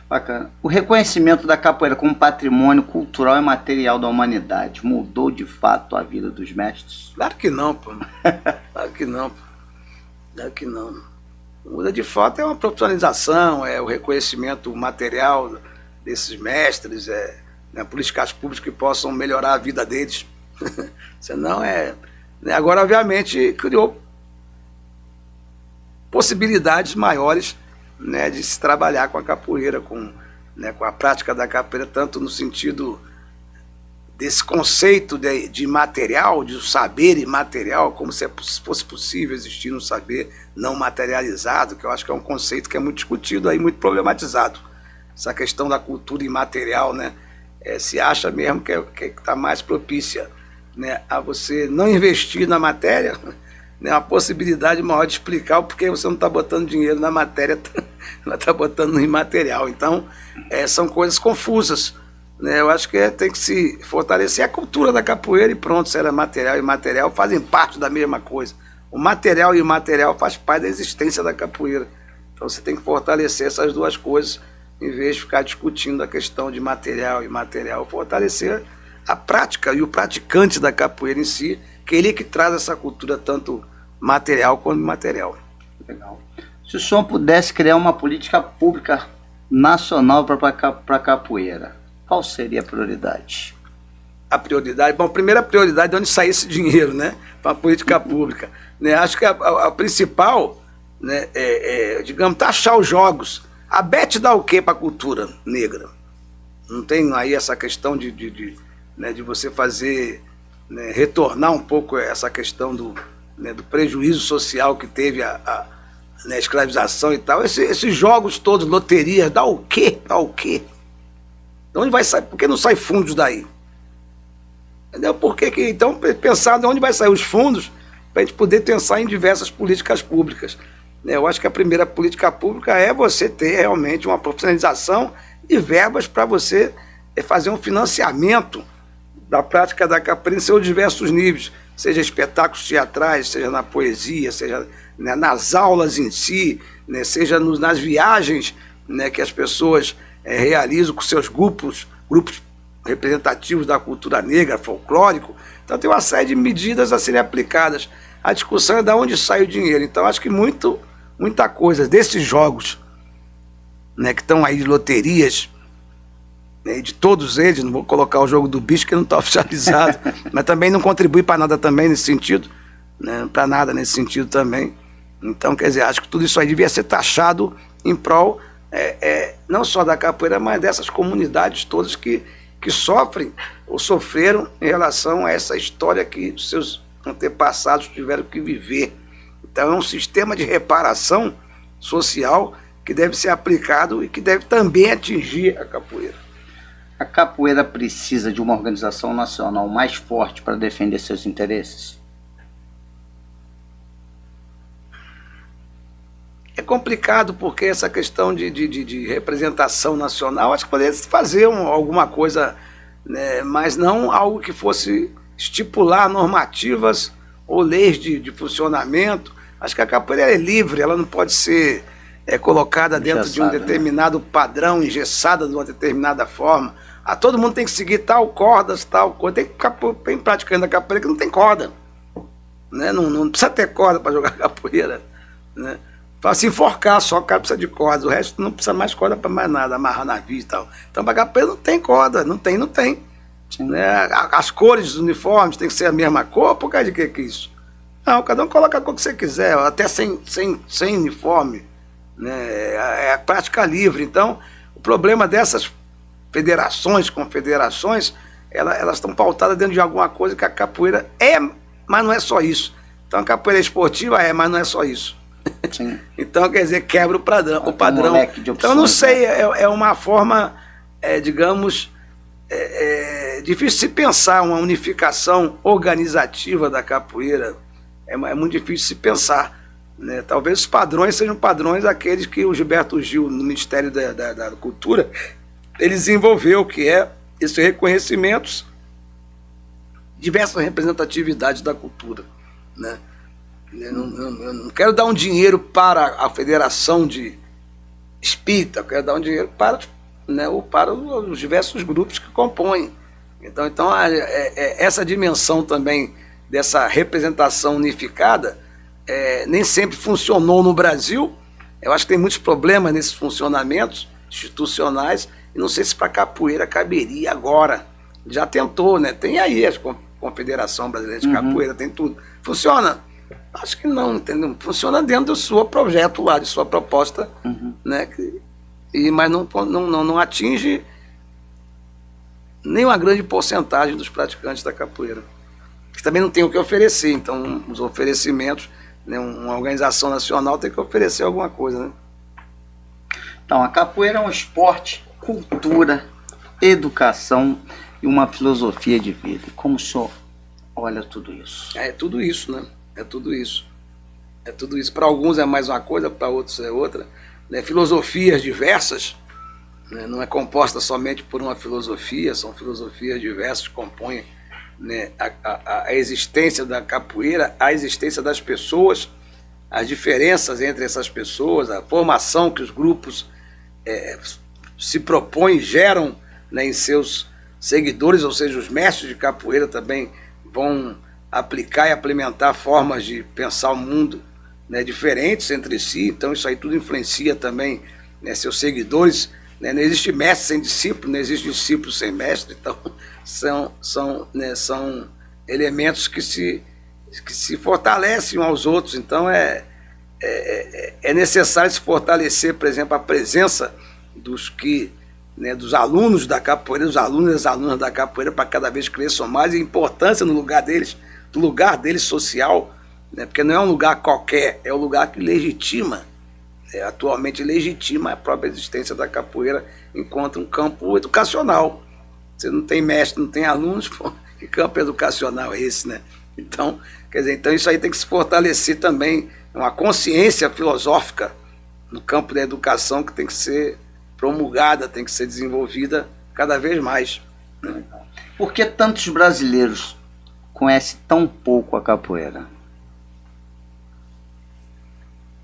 Bacana. O reconhecimento da capoeira como patrimônio cultural e material da humanidade mudou de fato a vida dos mestres? Claro que não, pô. Claro que não. Claro que não. Muda de fato é uma profissionalização, é o reconhecimento material desses mestres, né, políticas públicas que possam melhorar a vida deles. Senão né, agora, obviamente, criou possibilidades maiores, né, de se trabalhar com a capoeira, com a prática da capoeira, tanto no sentido desse conceito de material, de saber imaterial, como se fosse possível existir um saber não materializado, que eu acho que é um conceito que é muito discutido aí, muito problematizado. Essa questão da cultura imaterial, né, se acha mesmo que está mais propícia, né, a você não investir na matéria, né, uma possibilidade maior de explicar o porquê você não está botando dinheiro na matéria, ela está botando no imaterial. Então, são coisas confusas. Né? Eu acho que tem que se fortalecer a cultura da capoeira e pronto, se ela é material e imaterial, fazem parte da mesma coisa. O material e o imaterial faz parte da existência da capoeira. Então você tem que fortalecer essas duas coisas, em vez de ficar discutindo a questão de material e imaterial, fortalecer a prática e o praticante da capoeira em si, que ele é que traz essa cultura tanto material quanto imaterial. Legal. Se o senhor pudesse criar uma política pública nacional para a capoeira, qual seria a prioridade? A prioridade? Bom, a primeira prioridade é onde sair esse dinheiro, né, para a política pública. Né, acho que a principal, né, digamos, taxar os jogos. A BET dá o quê para a cultura negra? Não tem aí essa questão de você fazer, né, retornar um pouco essa questão do prejuízo social que teve a escravização e tal. Esses jogos todos, loterias, dá o quê? Dá o quê? De onde vai sair? Por que não sai fundos daí? Entendeu? Então, pensar de onde vai sair os fundos para a gente poder pensar em diversas políticas públicas. Eu acho que a primeira política pública é você ter realmente uma profissionalização de verbas para você fazer um financiamento da prática da capoeira em seus diversos níveis, seja espetáculos teatrais, seja na poesia, seja, né, nas aulas em si, né, seja nas viagens, né, que as pessoas realizam com seus grupos representativos da cultura negra, folclórico. Então tem uma série de medidas a serem aplicadas. A discussão é de onde sai o dinheiro. Então acho que muita coisa desses jogos, né, que estão aí de loterias, né, de todos eles, não vou colocar o jogo do bicho que não está oficializado, mas também não contribui para nada também nesse sentido, né, para nada nesse sentido também. Então, quer dizer, acho que tudo isso aí devia ser taxado em prol não só da capoeira, mas dessas comunidades todas que que sofrem ou sofreram em relação a essa história que os seus antepassados tiveram que viver. Então é um sistema de reparação social que deve ser aplicado e que deve também atingir a capoeira. A capoeira precisa de uma organização nacional mais forte para defender seus interesses? É complicado porque essa questão de representação nacional, acho que poderia fazer alguma coisa, né, mas não algo que fosse estipular normativas ou leis de funcionamento. Acho que a capoeira é livre, ela não pode ser colocada dentro de um determinado padrão, engessada de uma determinada forma. Todo mundo tem que seguir tal cordas, tal coisa. Tem praticante da capoeira que não tem corda, né? Não precisa ter corda para jogar capoeira, né? Para se enforcar só, o cara precisa de cordas, o resto não precisa mais corda para mais nada, amarrar navio e tal. Então, para capoeira não tem corda, não tem. Né? As cores dos uniformes tem que ser a mesma cor, por causa de que é isso? Não, cada um coloca a cor que você quiser, até sem uniforme, né? É a prática livre. Então, o problema dessas federações, confederações, elas estão pautadas dentro de alguma coisa que a capoeira é, mas não é só isso. Então, a capoeira esportiva mas não é só isso. Sim. Então, quer dizer, quebra o padrão. Opções, então, não sei, é uma forma, digamos, difícil de se pensar uma unificação organizativa da capoeira. É muito difícil de se pensar, né? Talvez os padrões sejam padrões aqueles que o Gilberto Gil, no Ministério da Cultura, ele desenvolveu, que é esses reconhecimentos, diversas representatividades da cultura, né? Eu não quero dar um dinheiro para a Federação de Espírita, eu quero dar um dinheiro para, né, para os diversos grupos que compõem. Então essa dimensão também dessa representação unificada nem sempre funcionou no Brasil. Eu acho que tem muitos problemas nesses funcionamentos institucionais, e não sei se para a capoeira caberia agora. Já tentou, né? Tem aí a Confederação Brasileira de Capoeira, tem tudo. Funciona? Acho que não, entendeu? Funciona dentro do seu projeto lá, de sua proposta, né? Mas não atinge nem uma grande porcentagem dos praticantes da capoeira, que também não tem o que oferecer. Então, os oferecimentos, né, uma organização nacional tem que oferecer alguma coisa, né? Então, a capoeira é um esporte, cultura, educação e uma filosofia de vida. Como o senhor olha tudo isso? É tudo isso, né? É tudo isso. É tudo isso. Para alguns é mais uma coisa, para outros é outra. Né? Filosofias diversas, né? Não é composta somente por uma filosofia, são filosofias diversas que compõem, né, a existência da capoeira, a existência das pessoas, as diferenças entre essas pessoas, a formação que os grupos se propõem, geram, né, em seus seguidores, ou seja, os mestres de capoeira também vão aplicar e implementar formas de pensar o mundo, né, diferentes entre si. Então isso aí tudo influencia também, né, seus seguidores, né? Não existe mestre sem discípulo, não existe discípulo sem mestre. Então são elementos que se fortalecem uns aos outros. Então é necessário se fortalecer, por exemplo, a presença dos alunos da capoeira, dos alunos e das alunas da capoeira, para cada vez cresçam mais, e a importância no lugar deles, do lugar deles social, né? Porque não é um lugar qualquer, é um lugar que legitima, atualmente legitima a própria existência da capoeira enquanto um campo educacional. Você não tem mestre, não tem alunos, pô, que campo educacional é esse, né? Então, quer dizer, então isso aí tem que se fortalecer também, uma consciência filosófica no campo da educação que tem que ser promulgada, tem que ser desenvolvida cada vez mais, né? Por que tantos brasileiros conhecem tão pouco a capoeira?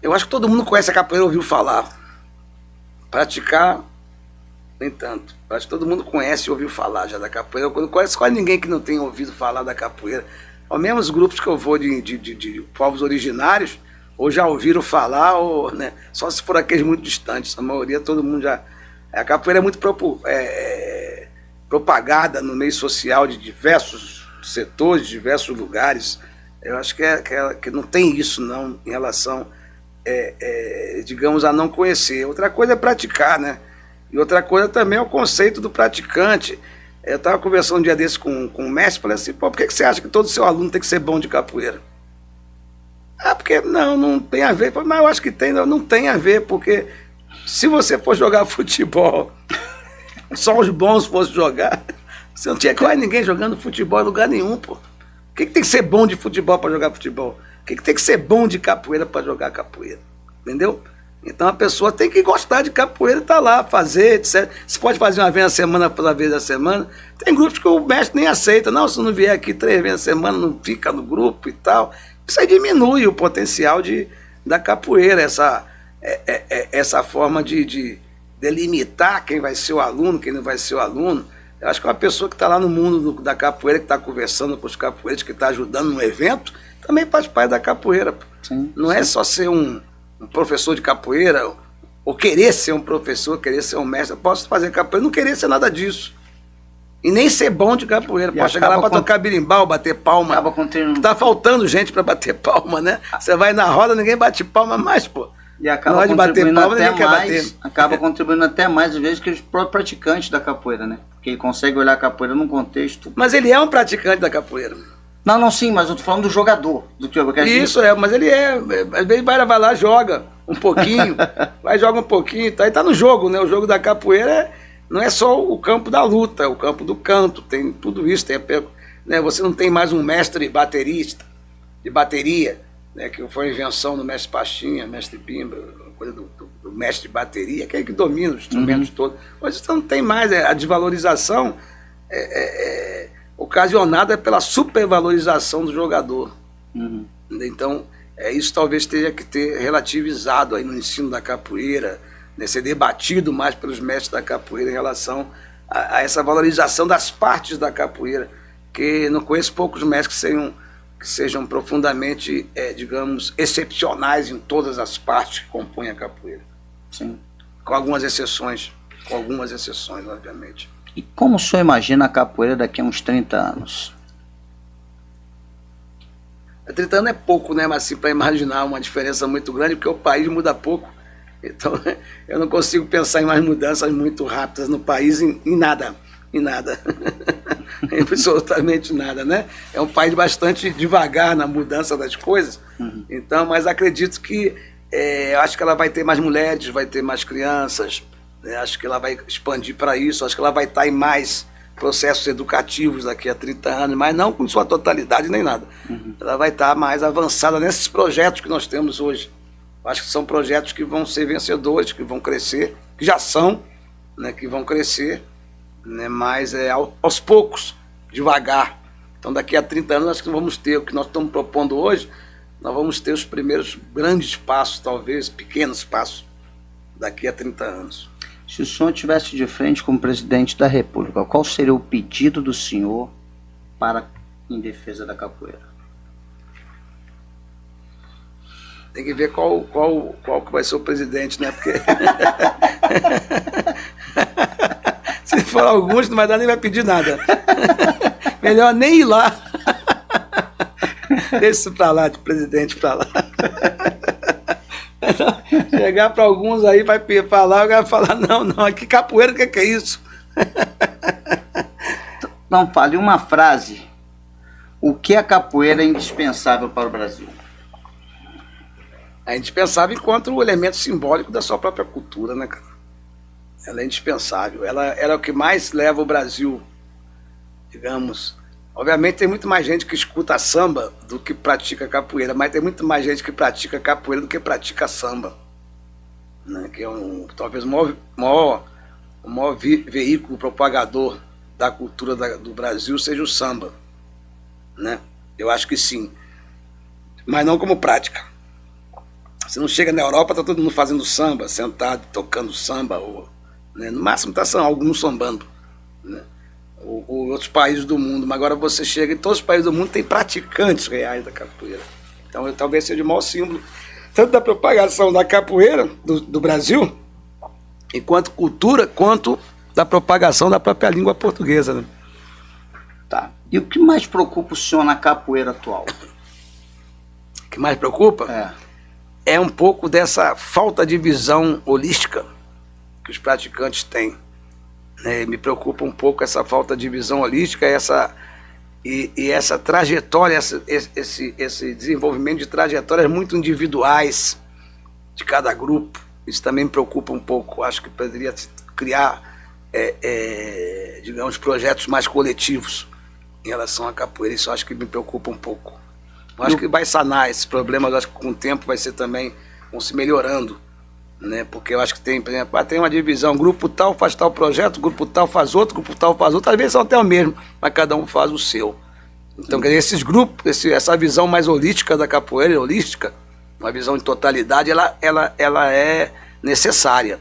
Eu acho que todo mundo conhece a capoeira, ouviu falar. Praticar, nem tanto. Eu acho que todo mundo conhece e ouviu falar já da capoeira. Eu não conheço quase ninguém que não tenha ouvido falar da capoeira. Ao mesmo os grupos que eu vou de povos originários, ou já ouviram falar, ou, né, só se for aqueles muito distantes. A maioria, todo mundo já... A capoeira é muito propagada no meio social de diversos setores, de diversos lugares. Eu acho que não tem isso, não, em relação, digamos, a não conhecer. Outra coisa é praticar, né? E outra coisa também é o conceito do praticante. Eu estava conversando um dia desse com o mestre, falei assim, pô, por que você acha que todo seu aluno tem que ser bom de capoeira? Ah, porque não tem a ver. Eu falei, mas eu acho que tem, não tem a ver, porque se você for jogar futebol, só os bons fossem jogar, você não tinha quase ninguém jogando futebol em lugar nenhum, pô. O que tem que ser bom de futebol para jogar futebol? O que tem que ser bom de capoeira para jogar capoeira? Entendeu? Então a pessoa tem que gostar de capoeira e tá lá, fazer, etc. Você pode fazer uma vez na semana, pela vez da semana. Tem grupos que o mestre nem aceita. Não, se não vier aqui 3 vezes na semana, não fica no grupo e tal. Isso aí diminui o potencial da capoeira, essa forma de delimitar quem vai ser o aluno, quem não vai ser o aluno. Eu acho que uma pessoa que está lá no mundo da capoeira, que está conversando com os capoeiros, que está ajudando no evento, também faz parte da capoeira. Sim, não é só ser um professor de capoeira, ou querer ser um professor, querer ser um mestre. Eu posso fazer capoeira, não querer ser nada disso. E nem ser bom de capoeira. Pode chegar lá para tocar birimbau, bater palma. Tá faltando gente para bater palma, né? Você vai na roda, ninguém bate palma mais, pô. E acaba contribuindo até mais, acaba contribuindo até mais, às vezes, que os próprios praticantes da capoeira, né? Porque ele consegue olhar a capoeira num contexto... Mas ele é um praticante da capoeira. Não, sim, mas eu tô falando do jogador. Isso, mas ele às vezes vai lá, joga um pouquinho, joga um pouquinho, tá? E tá no jogo, né? O jogo da capoeira não é só o campo da luta, é o campo do canto, tem tudo isso, né? Você não tem mais um mestre baterista, de bateria, né, que foi a invenção do mestre Pastinha, mestre Bimba, coisa do mestre de bateria, que é que domina os instrumentos todos. Hoje você não tem mais, a desvalorização ocasionada pela supervalorização do jogador. Então, isso talvez tenha que ter relativizado aí no ensino da capoeira, né, ser debatido mais pelos mestres da capoeira em relação a essa valorização das partes da capoeira, que não conheço poucos mestres que sejam profundamente, digamos, excepcionais em todas as partes que compõem a capoeira. Sim. Com algumas exceções, obviamente. E como o senhor imagina a capoeira daqui a uns 30 anos? 30 anos é pouco, né? Mas assim, para imaginar uma diferença muito grande, porque o país muda pouco. Então, eu não consigo pensar em mais mudanças muito rápidas no país, em nada. Absolutamente nada, né? É um país bastante devagar na mudança das coisas. Então, mas acredito que acho que ela vai ter mais mulheres, vai ter mais crianças, né? Acho que ela vai expandir para isso, acho que ela vai estar em mais processos educativos daqui a 30 anos, mas não com sua totalidade nem nada. Ela vai estar mais avançada nesses projetos que nós temos hoje. Acho que são projetos que vão ser vencedores, que vão crescer, que já são, né, que vão crescer, né, mas aos poucos, devagar. Então daqui a 30 anos acho que vamos ter o que nós estamos propondo hoje, nós vamos ter os primeiros grandes passos, talvez pequenos passos, daqui a 30 anos. Se o senhor estivesse de frente como presidente da República, qual seria o pedido do senhor em defesa da capoeira? Tem que ver qual que vai ser o presidente, né? Porque se for alguns, não vai dar nem vai pedir nada. Melhor nem ir lá. Deixa isso pra lá, de presidente pra lá. Chegar para alguns aí, vai falar, vai falar, não, aqui capoeira, o que é isso? Não, fale uma frase. O que a capoeira é indispensável para o Brasil? É indispensável enquanto o elemento simbólico da sua própria cultura, né, cara? Ela é indispensável. Ela é o que mais leva o Brasil, digamos. Obviamente tem muito mais gente que escuta samba do que pratica capoeira, mas tem muito mais gente que pratica capoeira do que pratica samba, né? Que é talvez o maior veículo propagador da cultura do Brasil seja o samba, né? Eu acho que sim, mas não como prática. Você não chega na Europa, tá todo mundo fazendo samba, sentado, tocando samba, né? No máximo tá alguns sambando, né? Ou outros países do mundo, mas agora você chega em todos os países do mundo tem praticantes reais da capoeira. Então talvez seja o maior símbolo tanto da propagação da capoeira do Brasil, enquanto cultura, quanto da propagação da própria língua portuguesa, né? Tá. E o que mais preocupa o senhor na capoeira atual? O que mais preocupa? É um pouco dessa falta de visão holística que os praticantes têm, né? Me preocupa um pouco essa falta de visão holística, essa trajetória, esse desenvolvimento de trajetórias muito individuais de cada grupo. Isso também me preocupa um pouco. Acho que poderia criar, digamos, projetos mais coletivos em relação à capoeira. Isso acho que me preocupa um pouco. Eu acho que vai sanar esses problemas. Acho que com o tempo vai ser também, vão se melhorando, né? Porque eu acho que tem, por exemplo, tem uma divisão, grupo tal faz tal projeto, grupo tal faz outro, grupo tal faz outro, às vezes são até o mesmo, mas cada um faz o seu. Então, quer dizer, esses grupos, essa visão mais holística da capoeira, holística, uma visão de totalidade, ela é necessária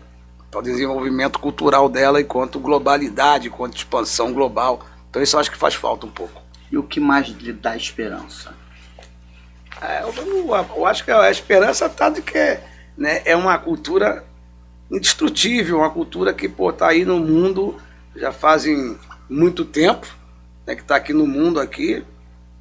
para o desenvolvimento cultural dela enquanto globalidade, enquanto expansão global. Então isso eu acho que faz falta um pouco. E o que mais lhe dá esperança? Eu acho que a esperança está de que, né, é uma cultura indestrutível, uma cultura que está aí no mundo já fazem muito tempo, né, que está aqui no mundo, aqui,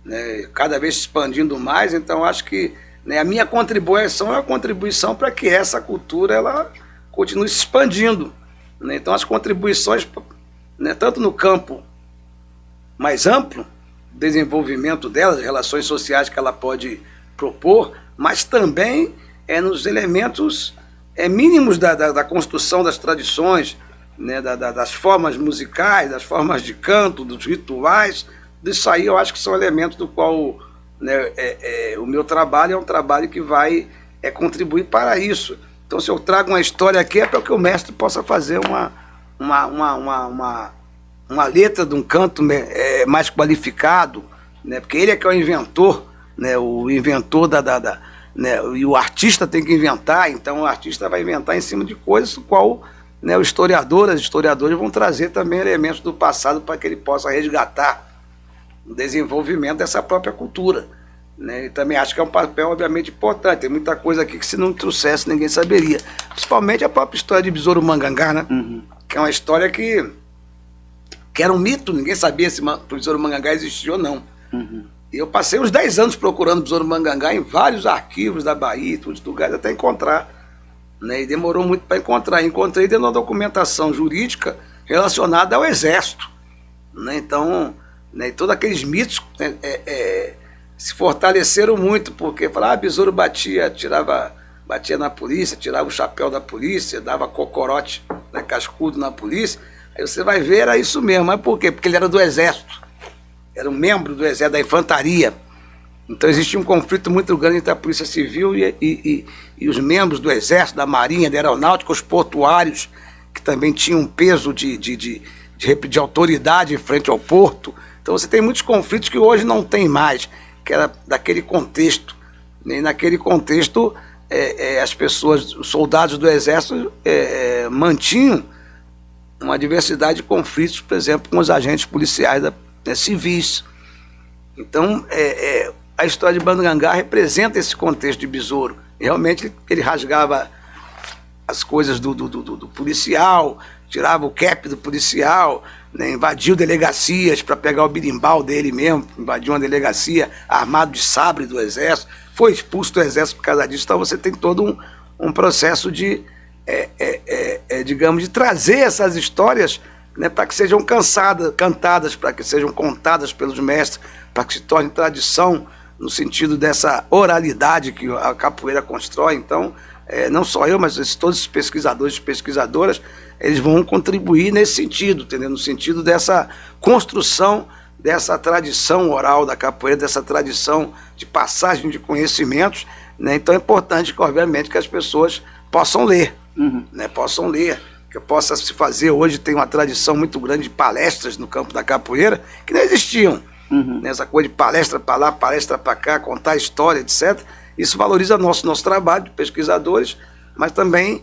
né, cada vez se expandindo mais. Então acho que, né, a minha contribuição é uma contribuição para que essa cultura ela continue se expandindo, né? Então as contribuições, né, tanto no campo mais amplo, desenvolvimento dela, as relações sociais que ela pode propor, mas também nos elementos mínimos da construção das tradições, né, das formas musicais, das formas de canto, dos rituais. Disso aí eu acho que são elementos do qual, né, o meu trabalho é um trabalho que vai contribuir para isso. Então, se eu trago uma história aqui, é para que o mestre possa fazer uma letra de um canto mais qualificado, né? Porque ele é que é o inventor, né? O inventor né? E o artista tem que inventar. Então o artista vai inventar em cima de coisas do qual, né, os historiadores vão trazer também elementos do passado para que ele possa resgatar o desenvolvimento dessa própria cultura, né? E também acho que é um papel obviamente importante. Tem muita coisa aqui que se não trouxesse ninguém saberia, principalmente a própria história de Besouro Mangangá, né? Uhum. Que é uma história que era um mito, ninguém sabia se o Besouro Mangangá existia ou não. Uhum. E eu passei uns 10 anos procurando Besouro Mangangá em vários arquivos da Bahia, todos os lugares, até encontrar, né? E demorou muito para encontrar. Encontrei dentro da documentação jurídica relacionada ao Exército, né? Então, né, e todos aqueles mitos, né, se fortaleceram muito, porque Besouro batia na polícia, tirava o chapéu da polícia, dava cocorote, né, cascudo na polícia. Aí você vai ver, era isso mesmo. Mas por quê? Porque ele era do Exército, era um membro do Exército, da Infantaria. Então existia um conflito muito grande entre a Polícia Civil e os membros do Exército, da Marinha, da Aeronáutica, os portuários, que também tinham um peso de autoridade em frente ao porto. Então você tem muitos conflitos que hoje não tem mais, que era daquele contexto. E naquele contexto, as pessoas, os soldados do Exército mantinham uma diversidade de conflitos, por exemplo, com os agentes policiais civis. Então, a história de Mangangá representa esse contexto de Besouro. Realmente, ele rasgava as coisas do policial, tirava o cap do policial, né, invadiu delegacias para pegar o birimbau dele mesmo, invadiu uma delegacia armado de sabre do Exército, foi expulso do Exército por causa disso. Então você tem todo um processo de, digamos, de trazer essas histórias, né, para que sejam cantadas, para que sejam contadas pelos mestres, para que se torne tradição no sentido dessa oralidade que a capoeira constrói. Então, não só eu, mas todos os pesquisadores e pesquisadoras, eles vão contribuir nesse sentido, entendeu? No sentido dessa construção dessa tradição oral da capoeira, dessa tradição de passagem de conhecimentos, né? Então é importante que, obviamente, que as pessoas possam ler, né? Possam ler, que possa se fazer. Hoje tem uma tradição muito grande de palestras no campo da capoeira que não existiam. Essa coisa de palestra para lá, palestra para cá, contar história, etc. Isso valoriza nosso trabalho de pesquisadores, mas também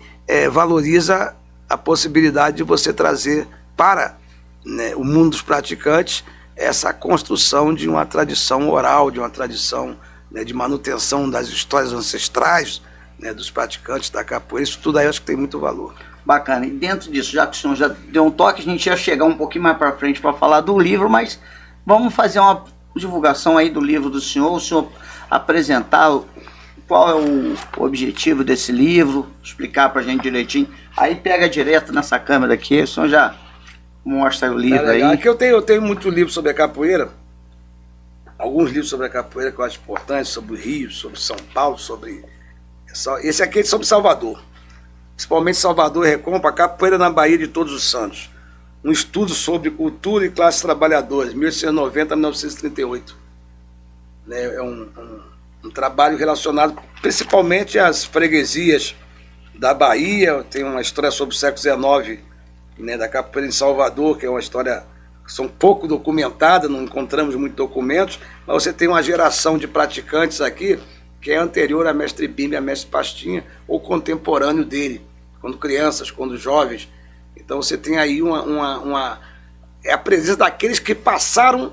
valoriza a possibilidade de você trazer para, né, o mundo dos praticantes essa construção de uma tradição oral, de uma tradição, né, de manutenção das histórias ancestrais, né, dos praticantes da capoeira. Isso tudo aí eu acho que tem muito valor. Bacana. E dentro disso, já que o senhor já deu um toque, a gente ia chegar um pouquinho mais para frente para falar do livro, mas vamos fazer uma divulgação aí do livro do senhor, o senhor apresentar qual é o objetivo desse livro, explicar para a gente direitinho. Aí pega direto nessa câmera aqui, o senhor já Mostra o livro aí. Aqui eu tenho muito livro sobre a capoeira. Alguns livros sobre a capoeira que eu acho importantes, sobre o Rio, sobre São Paulo, sobre... Esse aqui é sobre Salvador. Principalmente Salvador e Recôncavo, a capoeira na Bahia de Todos os Santos. Um estudo sobre cultura e classes trabalhadoras, 1890 a 1938. É um trabalho relacionado principalmente às freguesias da Bahia. Tem uma história sobre o século XIX, né, da capoeira em Salvador, que é uma história que são pouco documentada, não encontramos muitos documentos, mas você tem uma geração de praticantes aqui que é anterior a Mestre Bimba e a Mestre Pastinha, ou contemporâneo dele, quando crianças, quando jovens. Então você tem aí é a presença daqueles que passaram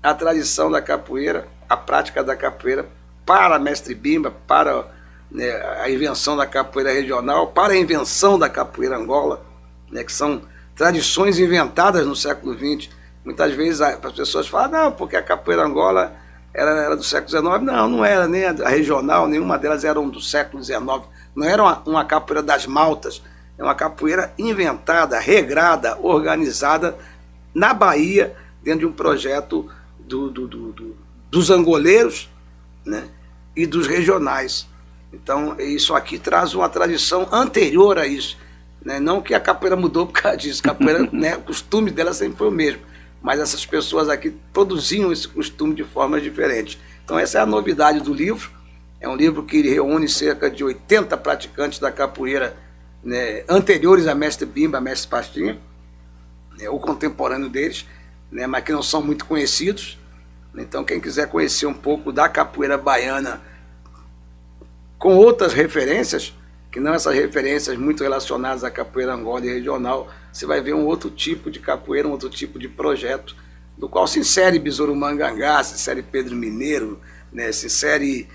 a tradição da capoeira, a prática da capoeira, para a Mestre Bimba, para, né, a invenção da capoeira regional, para a invenção da capoeira Angola, né, que são tradições inventadas no século XX. Muitas vezes as pessoas falam, não, porque a capoeira Angola era do século XIX. Não era, nem a regional, nenhuma delas eram do século XIX. Não era uma capoeira das maltas, é uma capoeira inventada, regrada, organizada na Bahia, dentro de um projeto dos angoleiros, né, e dos regionais. Então, isso aqui traz uma tradição anterior a isso. Né? Não que a capoeira mudou por causa disso. A capoeira, né, o costume dela sempre foi o mesmo. Mas essas pessoas aqui produziam esse costume de formas diferentes. Então, essa é a novidade do livro. É um livro que reúne cerca de 80 praticantes da capoeira, né, anteriores a Mestre Bimba, a Mestre Pastinha, né, o contemporâneo deles, né, mas que não são muito conhecidos. Então, quem quiser conhecer um pouco da capoeira baiana com outras referências, que não essas referências muito relacionadas à capoeira Angola e regional, você vai ver um outro tipo de capoeira, um outro tipo de projeto, do qual se insere Besouro Mangangá, se insere Pedro Mineiro, né, se insere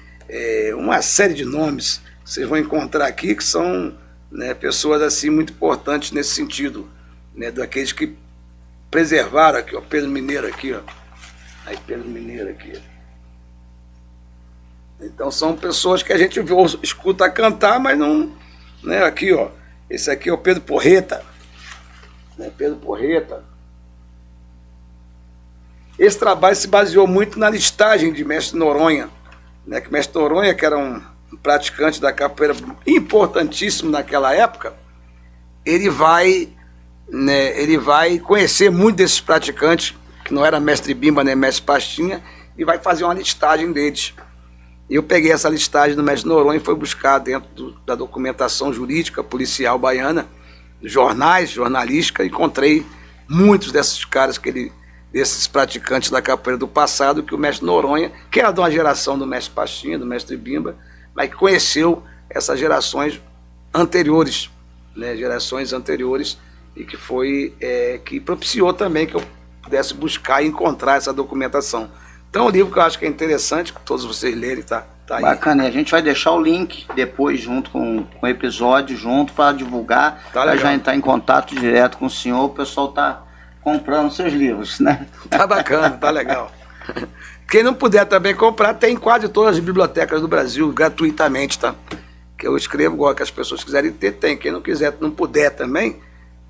uma série de nomes que vocês vão encontrar aqui, que são, né, pessoas assim muito importantes nesse sentido, né, daqueles que preservaram aqui, ó, Pedro Mineiro aqui, ó. Aí Pedro Mineiro aqui. Então são pessoas que a gente escuta cantar, mas não, né, aqui, ó. Esse aqui é o Pedro Porreta, né, Pedro Porreta. Esse trabalho se baseou muito na listagem de Mestre Noronha, né, que Mestre Noronha, que era um praticante da capoeira importantíssimo naquela época, ele vai conhecer muito desses praticantes, que não era Mestre Bimba nem Mestre Pastinha, e vai fazer uma listagem deles. Eu peguei essa listagem do Mestre Noronha e fui buscar dentro da documentação jurídica, policial baiana, jornais, jornalística, e encontrei muitos desses caras, desses praticantes da capoeira do passado, que o Mestre Noronha, que era de uma geração do Mestre Pastinha, do Mestre Bimba, mas que conheceu essas gerações anteriores, né, e que foi que propiciou também que eu pudesse buscar e encontrar essa documentação. Então, é um livro que eu acho que é interessante, que todos vocês lerem, tá aí. Bacana, a gente vai deixar o link depois, junto com o episódio, junto, para divulgar, para já entrar em contato direto com o senhor. O pessoal tá comprando seus livros, né? Tá bacana, tá legal. Quem não puder também comprar, tem em quase todas as bibliotecas do Brasil, gratuitamente, tá? Que eu escrevo, igual que as pessoas quiserem ter, tem. Quem não quiser, não puder também,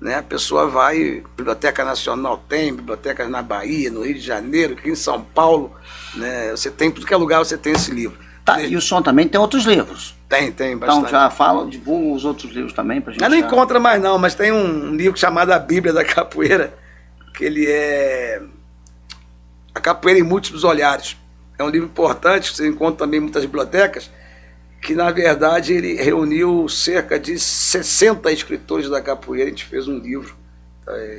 né, a pessoa vai, Biblioteca Nacional tem, bibliotecas na Bahia, no Rio de Janeiro, aqui em São Paulo, né, você tem, tudo que é lugar você tem esse livro. Tá, e o senhor também tem outros livros? Tem bastante. Então já fala, divulga os outros livros também pra gente. Não encontra mais não, mas tem um livro chamado A Bíblia da Capoeira, que ele é A Capoeira em Múltiplos Olhares. É um livro importante, que você encontra também em muitas bibliotecas, que na verdade ele reuniu cerca de 60 escritores da capoeira. A gente fez um livro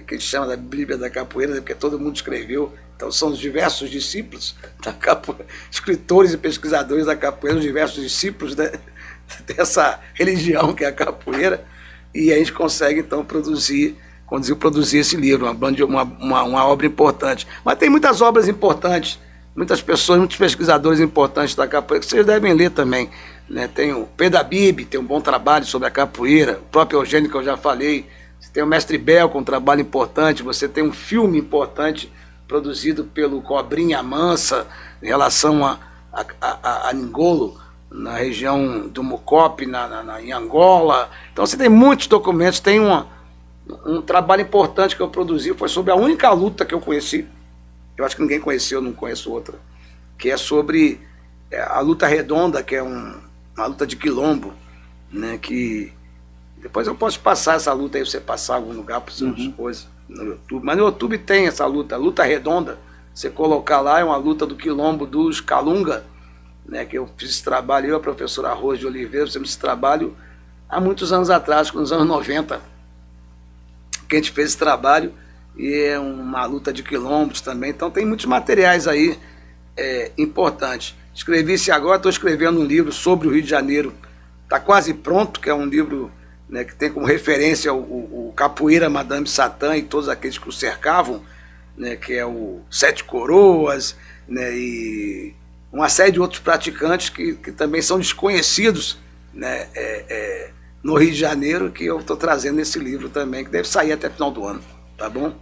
que a gente chama da Bíblia da Capoeira, porque todo mundo escreveu. Então são os diversos discípulos da capoeira, escritores e pesquisadores da capoeira, os diversos discípulos dessa religião que é a capoeira, e a gente consegue então produzir esse livro, uma obra importante. Mas tem muitas obras importantes, muitas pessoas, muitos pesquisadores importantes da capoeira, que vocês devem ler também. Né? Tem o Pedro Abib, tem um bom trabalho sobre a capoeira, o próprio Eugênio, que eu já falei. Você tem o Mestre Bel, com um trabalho importante. Você tem um filme importante produzido pelo Cobrinha Mansa em relação a Ningolo, na região do Mucope, em Angola. Então você tem muitos documentos, tem Um trabalho importante que eu produzi foi sobre a única luta que eu conheci, eu acho que ninguém conheceu, não conheço outra, que é sobre a luta redonda, que é uma luta de quilombo, né, que depois eu posso passar essa luta aí, você passar em algum lugar para suas coisas no YouTube, mas no YouTube tem essa luta redonda, você colocar lá, é uma luta do quilombo dos Calunga, né, que eu fiz esse trabalho, eu e a professora Rose de Oliveira, fizemos esse trabalho há muitos anos atrás, nos anos 90, que a gente fez esse trabalho, e é uma luta de quilombos também, então tem muitos materiais aí importantes. Escrevi-se agora, estou escrevendo um livro sobre o Rio de Janeiro, está quase pronto, que é um livro, né, que tem como referência o Capoeira Madame Satã e todos aqueles que o cercavam, né, que é o Sete Coroas, né, e uma série de outros praticantes que também são desconhecidos, né, no Rio de Janeiro, que eu estou trazendo nesse livro também, que deve sair até final do ano, tá bom?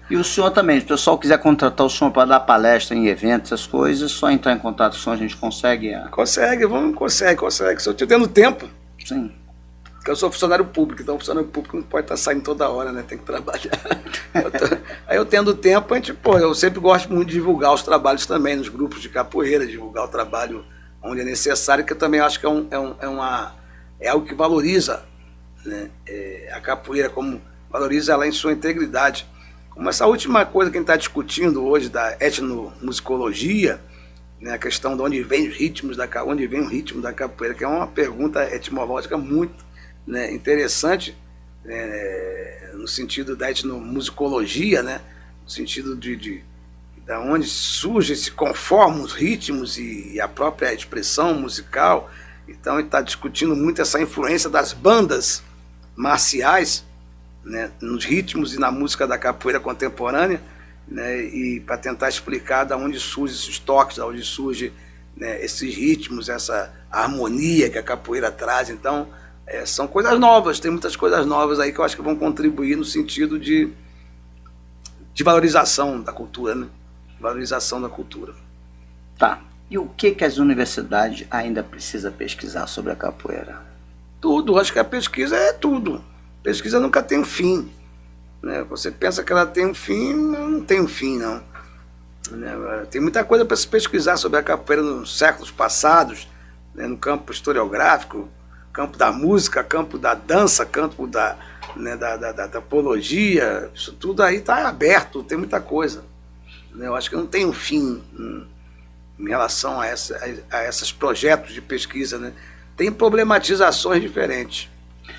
E o senhor também, se o pessoal quiser contratar o senhor para dar palestra em eventos, essas coisas, só entrar em contato com o senhor, a gente consegue? Consegue. Se eu estiver tendo tempo. Sim. Porque eu sou funcionário público, então o funcionário público não pode estar saindo toda hora, né? Tem que trabalhar. Aí eu tendo tempo, eu sempre gosto muito de divulgar os trabalhos também, nos grupos de capoeira, divulgar o trabalho onde é necessário, que eu também acho que é algo que valoriza, né, a capoeira, como valoriza ela em sua integridade. Como essa última coisa que a gente está discutindo hoje da etnomusicologia, né, a questão de onde vem os ritmos onde vem o ritmo da capoeira, que é uma pergunta etimológica muito, né, interessante, no sentido da etnomusicologia, né, no sentido de onde surge, se conformam os ritmos e a própria expressão musical. Então ele está discutindo muito essa influência das bandas marciais, né, nos ritmos e na música da capoeira contemporânea, né, e para tentar explicar de onde surgem esses toques, de onde surgem, né, esses ritmos, essa harmonia que a capoeira traz. Então são coisas novas, tem muitas coisas novas aí que eu acho que vão contribuir no sentido de valorização da cultura, né? Valorização da cultura. Tá. E o que as universidades ainda precisam pesquisar sobre a capoeira? Tudo, acho que a pesquisa é tudo. Pesquisa nunca tem um fim, né? Você pensa que ela tem um fim, não tem um fim, não. Tem muita coisa para se pesquisar sobre a capoeira nos séculos passados, né? No campo historiográfico, campo da música, campo da dança, campo da apologia, isso tudo aí está aberto, tem muita coisa, né? Eu acho que não tem um fim em relação a esses projetos de pesquisa, né? Tem problematizações diferentes,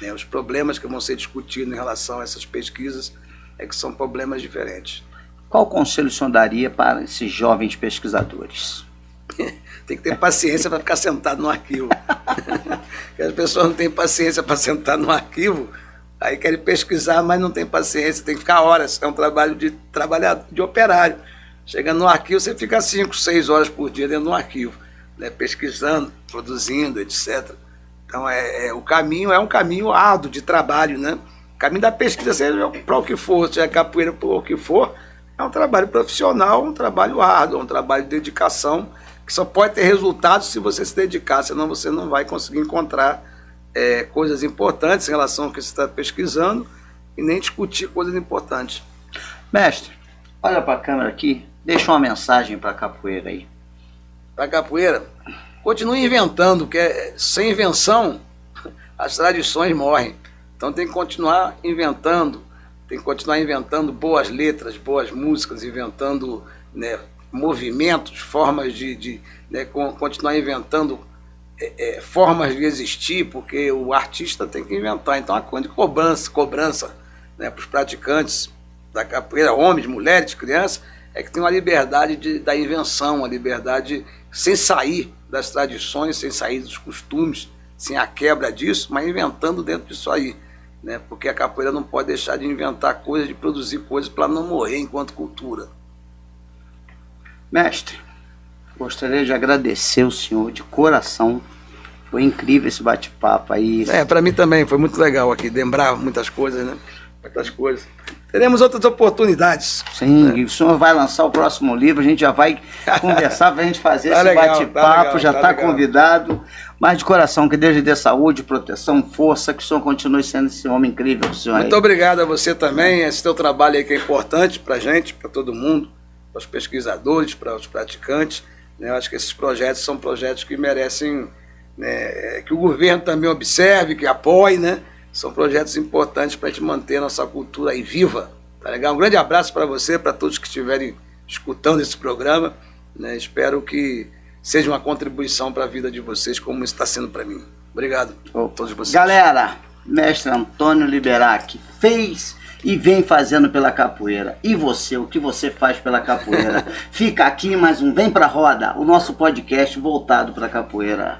né? Os problemas que vão ser discutidos em relação a essas pesquisas que são problemas diferentes. Qual conselho o senhor daria para esses jovens pesquisadores? Tem que ter paciência para ficar sentado no arquivo. As pessoas não têm paciência para sentar no arquivo, aí querem pesquisar, mas não tem paciência, tem que ficar horas. É um trabalho de operário. Chegando no arquivo, você fica 5, 6 horas por dia dentro do arquivo, né, pesquisando, produzindo, etc. Então o caminho é um caminho árduo de trabalho, né? O caminho da pesquisa, seja para o que for, seja capoeira para o que for, é um trabalho profissional, um trabalho árduo, um trabalho de dedicação, que só pode ter resultado se você se dedicar, senão você não vai conseguir encontrar coisas importantes em relação ao que você está pesquisando e nem discutir coisas importantes. Mestre, olha para a câmera aqui, deixa uma mensagem para a capoeira aí. Para a capoeira, continue inventando, porque sem invenção as tradições morrem. Então tem que continuar inventando, boas letras, boas músicas, inventando, né, movimentos, formas né, continuar inventando formas de existir, porque o artista tem que inventar. Então a coisa de cobrança, né, para os praticantes da capoeira, homens, mulheres, crianças, que tem uma liberdade da invenção, uma liberdade sem sair das tradições, sem sair dos costumes, sem a quebra disso, mas inventando dentro disso aí, né? Porque a capoeira não pode deixar de inventar coisas, de produzir coisas para não morrer enquanto cultura. Mestre, gostaria de agradecer o senhor de coração. Foi incrível esse bate-papo aí. Para mim também, foi muito legal aqui, lembrar muitas coisas, né? Muitas coisas. Teremos outras oportunidades. Sim, né? O senhor vai lançar o próximo livro, a gente já vai conversar para a gente fazer esse bate-papo, já está convidado. Mas de coração, que Deus lhe dê saúde, proteção, força, que o senhor continue sendo esse homem incrível, senhor. Muito obrigado a você também, esse teu trabalho aí que é importante pra gente, pra todo mundo, para os pesquisadores, para os praticantes, né? Eu acho que esses projetos são projetos que merecem, né, que o governo também observe, que apoie, né? São projetos importantes para a gente manter a nossa cultura aí viva, tá legal? Um grande abraço para você, para todos que estiverem escutando esse programa, né? Espero que seja uma contribuição para a vida de vocês, como está sendo para mim. Obrigado a todos vocês. Galera, mestre Antônio Liberac fez e vem fazendo pela capoeira. E você, o que você faz pela capoeira? Fica aqui mais um Vem Pra Roda, o nosso podcast voltado para a capoeira.